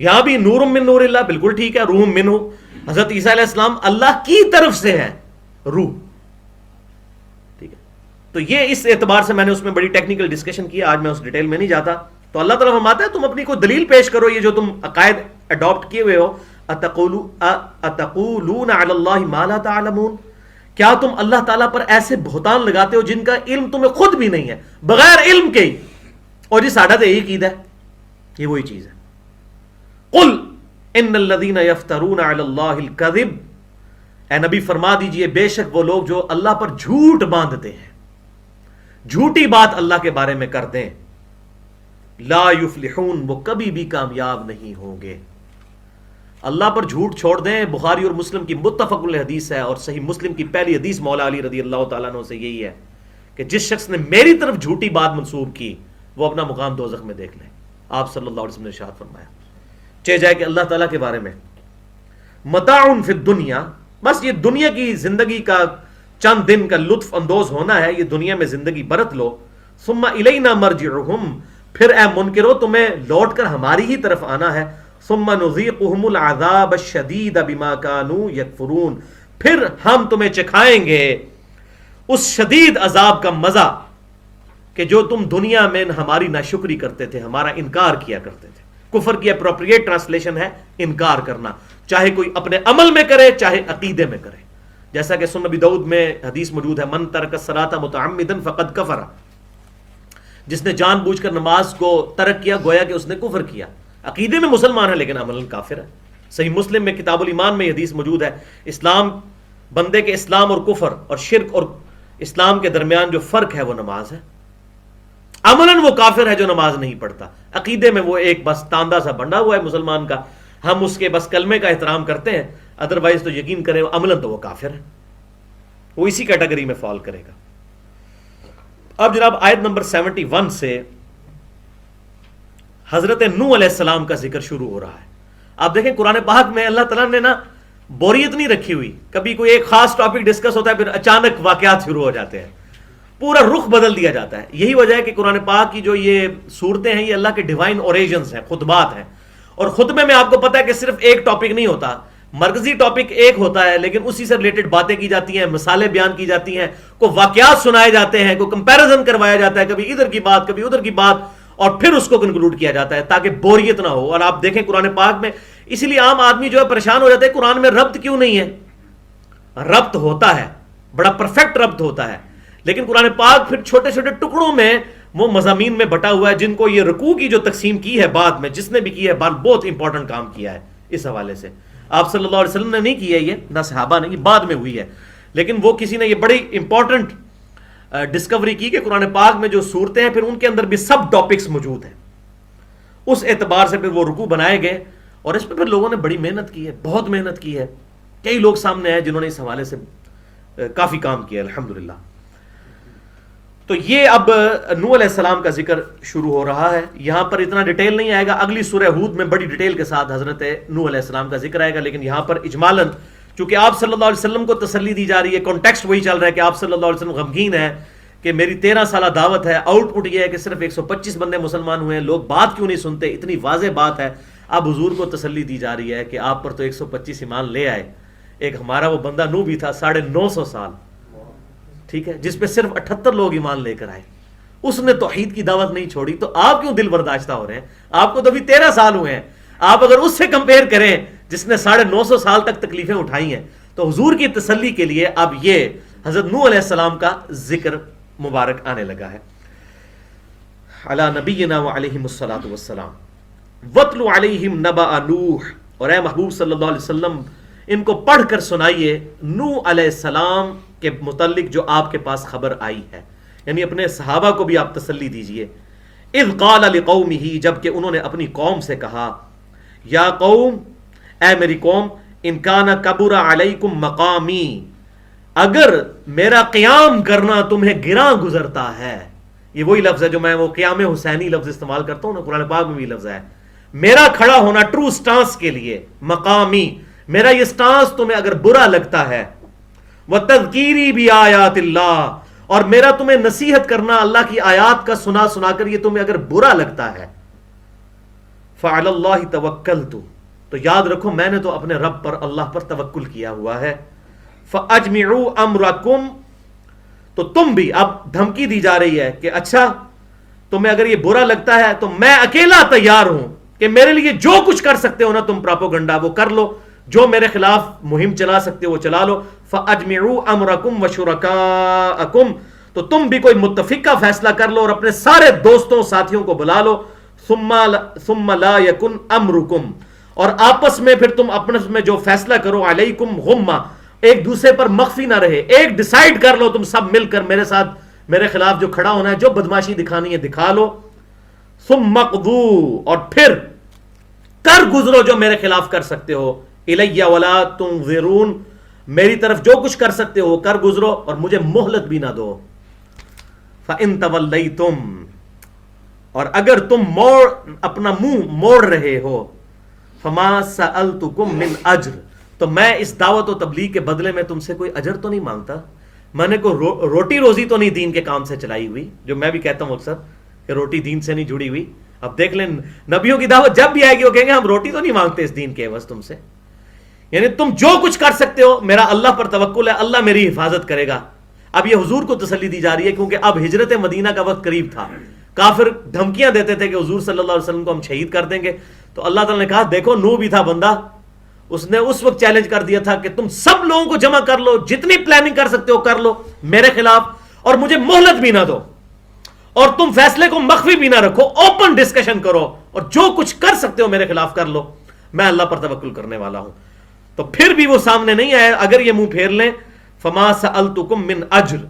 یہاں بھی نور من نور اللہ، بالکل ٹھیک ہے، روح من ہو. حضرت عیسیٰ علیہ السلام اللہ کی طرف سے ہے روح. ٹھیک ہے، تو یہ اس اعتبار سے میں نے اس میں بڑی ٹیکنیکل ڈسکشن کی، آج میں اس ڈیٹیل میں نہیں جاتا. تو اللہ تعالیٰ فرماتا ہے تم اپنی کوئی دلیل پیش کرو، یہ جو تم عقائد اڈاپٹ کیے ہوئے ہو. اتقولون علی اللہ ما لا تعلمون، کیا تم اللہ تعالیٰ پر ایسے بہتان لگاتے ہو جن کا علم تمہیں خود بھی نہیں ہے، بغیر علم کے ہی. اور یہ ساڈا تو یہی عقیدہ ہے، یہ وہی چیز ہے. قل ان الذین یفترون علی اللہ الکذب، اے نبی فرما دیجئے بے شک وہ لوگ جو اللہ پر جھوٹ باندھتے ہیں، جھوٹی بات اللہ کے بارے میں کر دیں، لا یفلحون وہ کبھی بھی کامیاب نہیں ہوں گے. اللہ پر جھوٹ چھوڑ دیں. بخاری اور مسلم کی متفق الحدیث ہے، اور صحیح مسلم کی پہلی حدیث مولا علی رضی اللہ تعالیٰ عنہ سے یہی ہے کہ جس شخص نے میری طرف جھوٹی بات منسوب کی وہ اپنا مقام دوزخ میں دیکھ لے. آپ صلی اللہ علیہ وسلم نے ارشاد فرمایا چہ جائے کہ اللہ تعالیٰ کے بارے میں متاع فی الدنیا، بس یہ دنیا کی زندگی کا چند دن کا لطف اندوز ہونا ہے، یہ دنیا میں زندگی برت لو. ثم الینا مرجعہم، پھر اے منکرو تمہیں لوٹ کر ہماری ہی طرف آنا ہے. ثم نذیقہم العذاب الشدید بما کانوا یکفرون، پھر ہم تمہیں چکھائیں گے اس شدید عذاب کا مزہ کہ جو تم دنیا میں ہماری ناشکری کرتے تھے، ہمارا انکار کیا کرتے تھے. کفر کی اپروپریٹ ٹرانسلیشن ہے انکار کرنا، چاہے کوئی اپنے عمل میں کرے چاہے عقیدے میں کرے. جیسا کہ سنن ابی داؤد میں حدیث موجود ہے من ترک الصلاۃ متعمدا فقد کفر، جس نے جان بوجھ کر نماز کو ترک کیا گویا کہ اس نے کفر کیا. عقیدے میں مسلمان ہے لیکن عملاً کافر ہے. صحیح مسلم میں کتاب الایمان میں یہ حدیث موجود ہے، اسلام، بندے کے اسلام اور کفر اور شرک اور اسلام کے درمیان جو فرق ہے وہ نماز ہے. عملاً وہ کافر ہے جو نماز نہیں پڑھتا، عقیدے میں وہ ایک بس تاندہ سا بنڈا ہوا ہے مسلمان کا، ہم اس کے بس کلمے کا احترام کرتے ہیں، ادروائز تو یقین کریں عملاً تو وہ کافر ہے، وہ اسی کیٹیگری میں فال کرے گا. اب جناب آیت نمبر 71 سے حضرت نوح علیہ السلام کا ذکر شروع ہو رہا ہے. آپ دیکھیں قرآن پاک میں اللہ تعالیٰ نے نا بوریت نہیں رکھی ہوئی، کبھی کوئی ایک خاص ٹاپک ڈسکس ہوتا ہے پھر اچانک واقعات شروع ہو جاتے ہیں، پورا رخ بدل دیا جاتا ہے. یہی وجہ ہے کہ قرآن پاک کی جو یہ صورتیں ہیں یہ اللہ کے ڈیوائن اوریجنز ہیں، خطبات ہیں. اور خطبے میں آپ کو پتا ہے کہ صرف ایک ٹاپک نہیں ہوتا، مرکزی ٹاپک ایک ہوتا ہے لیکن اسی سے ریلیٹڈ باتیں کی جاتی ہیں، مثالیں بیان کی جاتی ہیں، کوئی واقعات سنائے جاتے ہیں، کوئی کمپیریزن کروایا جاتا ہے، کبھی ادھر کی بات کبھی ادھر کی بات، اور پھر اس کو کنکلوڈ کیا جاتا ہے تاکہ بوریت نہ ہو. اور آپ دیکھیں قرآن پاک میں اسی لیے عام آدمی جو ہے پریشان ہو جاتا ہے قرآن میں ربط کیوں نہیں ہے. ربط ہوتا ہے، بڑا پرفیکٹ ربط ہوتا ہے، لیکن قرآن پاک پھر چھوٹے چھوٹے ٹکڑوں میں وہ مضامین میں بٹا ہوا ہے جن کو یہ رکوع کی جو تقسیم کی ہے بعد میں جس نے بھی کی ہے بہت امپورٹنٹ کام کیا ہے. اس حوالے سے آپ صلی اللہ علیہ وسلم نے نہیں کی ہے یہ، نہ صحابہ نے، یہ بعد میں ہوئی ہے، لیکن وہ کسی نے یہ بڑی امپورٹنٹ ڈسکوری کی کہ قرآن پاک میں جو صورتیں ہیں پھر ان کے اندر بھی سب ٹاپکس موجود ہیں. اس اعتبار سے پھر وہ رکوع بنائے گئے اور اس پہ پھر لوگوں نے بڑی محنت کی ہے، بہت محنت کی ہے. کئی لوگ سامنے ہیں جنہوں نے اس حوالے سے کافی کام کیا الحمدللہ. تو یہ اب نوح علیہ السلام کا ذکر شروع ہو رہا ہے. یہاں پر اتنا ڈیٹیل نہیں آئے گا، اگلی سورہ ہود میں بڑی ڈیٹیل کے ساتھ حضرت نوح علیہ السلام کا ذکر آئے گا، لیکن یہاں پر اجمالاً چونکہ آپ صلی اللہ علیہ وسلم کو تسلی دی جا رہی ہے، کانٹیکسٹ وہی چل رہا ہے کہ آپ صلی اللہ علیہ وسلم غمگین ہے کہ میری 13 سالہ دعوت ہے، آؤٹ پٹ یہ ہے کہ صرف 125 بندے مسلمان ہوئے ہیں، لوگ بات کیوں نہیں سنتے، اتنی واضح بات ہے. اب حضور کو تسلی دی جا رہی ہے کہ آپ پر تو 125 ایمان لے آئے، ایک ہمارا وہ بندہ نوح بھی تھا 950 سال، ٹھیک ہے، جس پہ صرف 78 لوگ ایمان لے کر آئے، اس نے توحید کی دعوت نہیں چھوڑی. تو آپ کیوں دل برداشتہ ہو رہے ہیں؟ آپ کو تو ابھی 13 سال ہوئے ہیں. آپ اگر اس سے کمپیئر کریں جس نے 950 سال تک تکلیفیں اٹھائی ہیں. تو حضور کی تسلی کے لیے اب یہ حضرت نوح علیہ السلام کا ذکر مبارک آنے لگا ہے. علی نبینا وعلیہم الصلاۃ والسلام. وَاتْلُ عَلَيْهِمْ نَبَأَ نُوحٍ. اور اے محبوب صلی اللہ علیہ وسلم ان کو پڑھ کر سنائیے نوح علیہ السلام کے متعلق جو آپ کے پاس خبر آئی ہے، یعنی اپنے صحابہ کو بھی آپ تسلی دیجئے. اذ قال لقومہ، جب کہ انہوں نے اپنی قوم سے کہا، یا قوم، اے میری قوم، ان کان کبر علیکم مقامی، اگر میرا قیام کرنا تمہیں گراں گزرتا ہے. یہ وہی لفظ ہے جو میں وہ قیام حسینی لفظ استعمال کرتا ہوں نا، قرآن پاک میں بھی لفظ ہے. میرا کھڑا ہونا ٹرو سٹانس کے لیے، مقامی، میرا یہ سٹانس تمہیں اگر برا لگتا ہے، وتذکیری بآیات اللہ، اور میرا تمہیں نصیحت کرنا اللہ کی آیات کا سنا سنا کر یہ تمہیں اگر برا لگتا ہے، فعلی اللہ توکلت، تو یاد رکھو میں نے تو اپنے رب پر، اللہ پر توکل کیا ہوا ہے. فاجمعوا امرکم، تو تم بھی، اب دھمکی دی جا رہی ہے کہ اچھا تمہیں اگر یہ برا لگتا ہے تو میں اکیلا تیار ہوں کہ میرے لیے جو کچھ کر سکتے ہو نا تم پراپوگنڈا وہ کر لو، جو میرے خلاف مہم چلا سکتے ہو وہ چلا لو. فاجمعوا امرکم وشرکاءکم، تو تم بھی کوئی متفقہ فیصلہ کر لو اور اپنے سارے دوستوں ساتھیوں کو بلا لو. ثم لا یکن امرکم، اور آپس میں پھر تم اپنے میں جو فیصلہ کرو، علیکم غمہ، ایک دوسرے پر مخفی نہ رہے، ایک ڈیسائیڈ کر لو تم سب مل کر میرے ساتھ میرے خلاف جو کھڑا ہونا ہے، جو بدماشی دکھانی ہے دکھا لو. ثم اقضوا، اور پھر کر گزرو جو میرے خلاف کر سکتے ہو. الیہ ولا تنظرون، میری طرف جو کچھ کر سکتے ہو کر گزرو اور مجھے مہلت بھی نہ دو. فَإِن تَوَلَّيْتُمْ، اور اگر تم اپنا منہ موڑ رہے ہو، فَمَا سَأَلْتُكُمْ مِنْ أَجْرٍ، تو میں اس دعوت و تبلیغ کے بدلے میں تم سے کوئی اجر تو نہیں مانگتا، میں نے کوئی روٹی روزی تو نہیں دین کے کام سے چلائی ہوئی، جو میں بھی کہتا ہوں اکثر کہ روٹی دین سے نہیں جڑی ہوئی. اب دیکھ لیں نبیوں کی دعوت جب بھی آئے گی وہ کہیں گے ہم روٹی تو نہیں مانگتے اس دین کے عوض تم سے، یعنی تم جو کچھ کر سکتے ہو، میرا اللہ پر توکل ہے، اللہ میری حفاظت کرے گا. اب یہ حضور کو تسلی دی جا رہی ہے کیونکہ اب ہجرت مدینہ کا وقت قریب تھا. کافر دھمکیاں دیتے تھے کہ حضور صلی اللہ علیہ وسلم کو ہم شہید کر دیں گے. تو اللہ تعالیٰ نے کہا دیکھو نوح بھی تھا بندہ، اس نے اس وقت چیلنج کر دیا تھا کہ تم سب لوگوں کو جمع کر لو، جتنی پلاننگ کر سکتے ہو کر لو میرے خلاف، اور مجھے مہلت بھی نہ دو، اور تم فیصلے کو مخفی بھی نہ رکھو، اوپن ڈسکشن کرو، اور جو کچھ کر سکتے ہو میرے خلاف کر لو، میں اللہ پر توکل کرنے والا ہوں. تو پھر بھی وہ سامنے نہیں آئے. اگر یہ منہ پھیر لیں، فما سألتکم من اجر،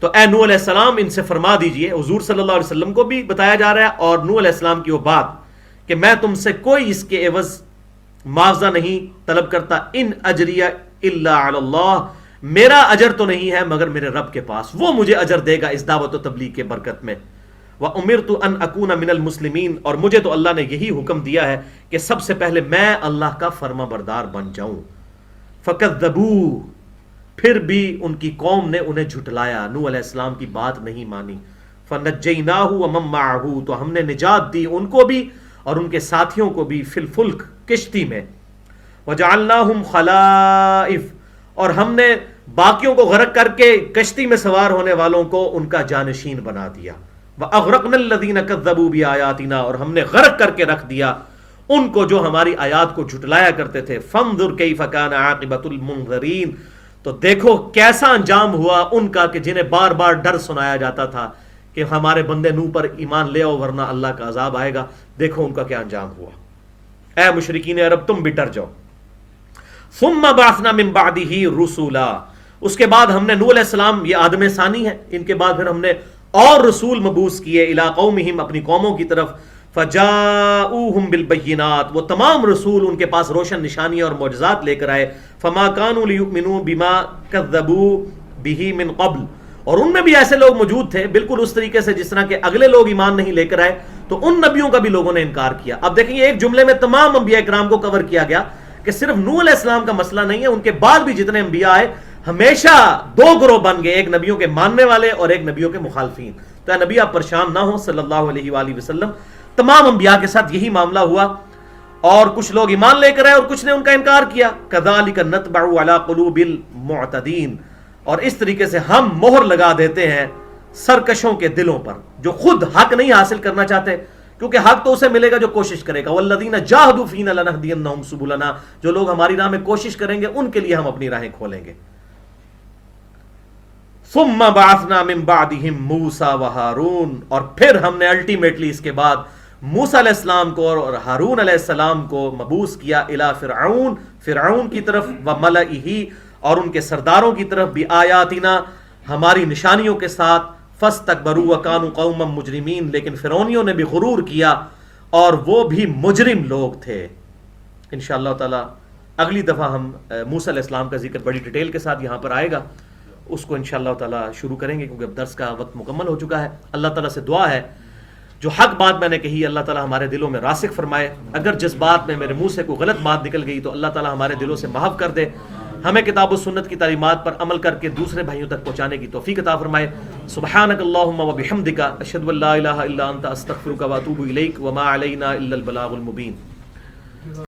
تو اے نوح علیہ السلام ان سے فرما دیجئے، حضور صلی اللہ علیہ وسلم کو بھی بتایا جا رہا ہے اور نوح علیہ السلام کی وہ بات کہ میں تم سے کوئی اس کے عوض معاوضہ نہیں طلب کرتا. ان اجریہ الا علی اللہ، میرا اجر تو نہیں ہے مگر میرے رب کے پاس، وہ مجھے اجر دے گا اس دعوت و تبلیغ کے برکت میں. وَأُمِرْتُ أَنْ أَكُونَ مِنَ الْمُسْلِمِينَ، اور مجھے تو اللہ نے یہی حکم دیا ہے کہ سب سے پہلے میں اللہ کا فرما بردار بن جاؤں. فَكَذَّبُوهُ، پھر بھی ان کی قوم نے انہیں جھٹلایا، نوح علیہ السلام کی بات نہیں مانی. فَنَجَّيْنَاهُ وَمَن مَّعَهُ، تو ہم نے نجات دی ان کو بھی اور ان کے ساتھیوں کو بھی، فی الفلک، کشتی میں. وَجَعَلْنَاهُمْ خَلَائِفَ، اور ہم نے باقیوں کو غرق کر کے کشتی میں سوار ہونے والوں کو ان کا جانشین بنا دیا. وَأَغْرَقْنَا الَّذِينَ كَذَّبُوا بِآيَاتِنَا، اور ہم نے غرق کر کے رکھ دیا ان کو جو ہماری آیات کو جھٹلایا کرتے تھے. فَانظُرْ كَيْفَ كَانَ عَاقِبَةُ الْمُنذَرِينَ، تو دیکھو کیسا انجام ہوا ان کا کہ جنہیں بار بار ڈر سنایا جاتا تھا کہ ہمارے بندے نوح پر ایمان لے آؤ ورنہ اللہ کا عذاب آئے گا. دیکھو ان کا کیا انجام ہوا. اے مشرکین عرب تم بھی ڈر جاؤ. ثم بعثنا من بعده رسولا، اس کے بعد ہم نے نوح علیہ السلام، یہ آدم ثانی ہے، ان کے بعد پھر ہم نے اور رسول مبعوث کیے الی قومہم، اپنی قوموں کی طرف. فجاؤہم بالبینات، وہ تمام رسول ان کے پاس روشن نشانیاں اور معجزات لے کر آئے. فما كانوا ليؤمنوا بما كذبوا به من قبل، اور ان میں بھی ایسے لوگ موجود تھے بالکل اس طریقے سے جس طرح کہ اگلے لوگ ایمان نہیں لے کر آئے تو ان نبیوں کا بھی لوگوں نے انکار کیا. اب دیکھیں یہ ایک جملے میں تمام انبیاء کرام کو کور کیا گیا کہ صرف نوح علیہ السلام کا مسئلہ نہیں ہے، ان کے بعد بھی جتنے انبیاء آئے ہمیشہ دو گروہ بن گئے، ایک نبیوں کے ماننے والے اور ایک نبیوں کے مخالفین. تو اے نبی آپ پریشان نہ ہوں صلی اللہ علیہ وآلہ وسلم، تمام انبیاء کے ساتھ یہی معاملہ ہوا، اور کچھ لوگ ایمان لے کر آئے اور کچھ نے ان کا انکار کیا. کذالک نطبع علی قلوب المعتدین، اور اس طریقے سے ہم مہر لگا دیتے ہیں سرکشوں کے دلوں پر جو خود حق نہیں حاصل کرنا چاہتے کیونکہ حق تو اسے ملے گا جو کوشش کرے گا. والذین جاہدوا فینا لنہدینہم سبلنا, جو لوگ ہماری راہ میں کوشش کریں گے ان کے لیے ہم اپنی راہیں کھولیں گے. ثم بعثنا من بعدہم موسیٰ وہارون, اور پھر ہم نے الٹیمیٹلی اس کے بعد موسیٰ علیہ السلام کو اور ہارون علیہ السلام کو مبعوث کیا الی فرعون, فرعون کی طرف, وملئہ, اور ان کے سرداروں کی طرف, بآیاتنا, ہماری نشانیوں کے ساتھ, فاستکبروا وکانوا قوما مجرمین, لیکن فرعونیوں نے بھی غرور کیا اور وہ بھی مجرم لوگ تھے. انشاءاللہ تعالی اگلی دفعہ ہم موسیٰ علیہ السلام کا ذکر بڑی ڈیٹیل کے ساتھ یہاں پر آئے گا, اس کو انشاءاللہ تعالی شروع کریں گے کیونکہ اب درس کا وقت مکمل ہو چکا ہے. اللہ تعالیٰ سے دعا ہے جو حق بات میں نے کہی اللہ تعالیٰ ہمارے دلوں میں راسخ فرمائے, اگر جس بات میں میرے منہ سے کوئی غلط بات نکل گئی تو اللہ تعالیٰ ہمارے دلوں سے محو کر دے, ہمیں کتاب و سنت کی تعلیمات پر عمل کر کے دوسرے بھائیوں تک پہنچانے کی توفیق عطا فرمائے. سبحانک اللہم و بحمدک, اشہد ان لا الہ الا انت, استغفرک و اتوب الیک, وما علینا الا البلاغ المبین.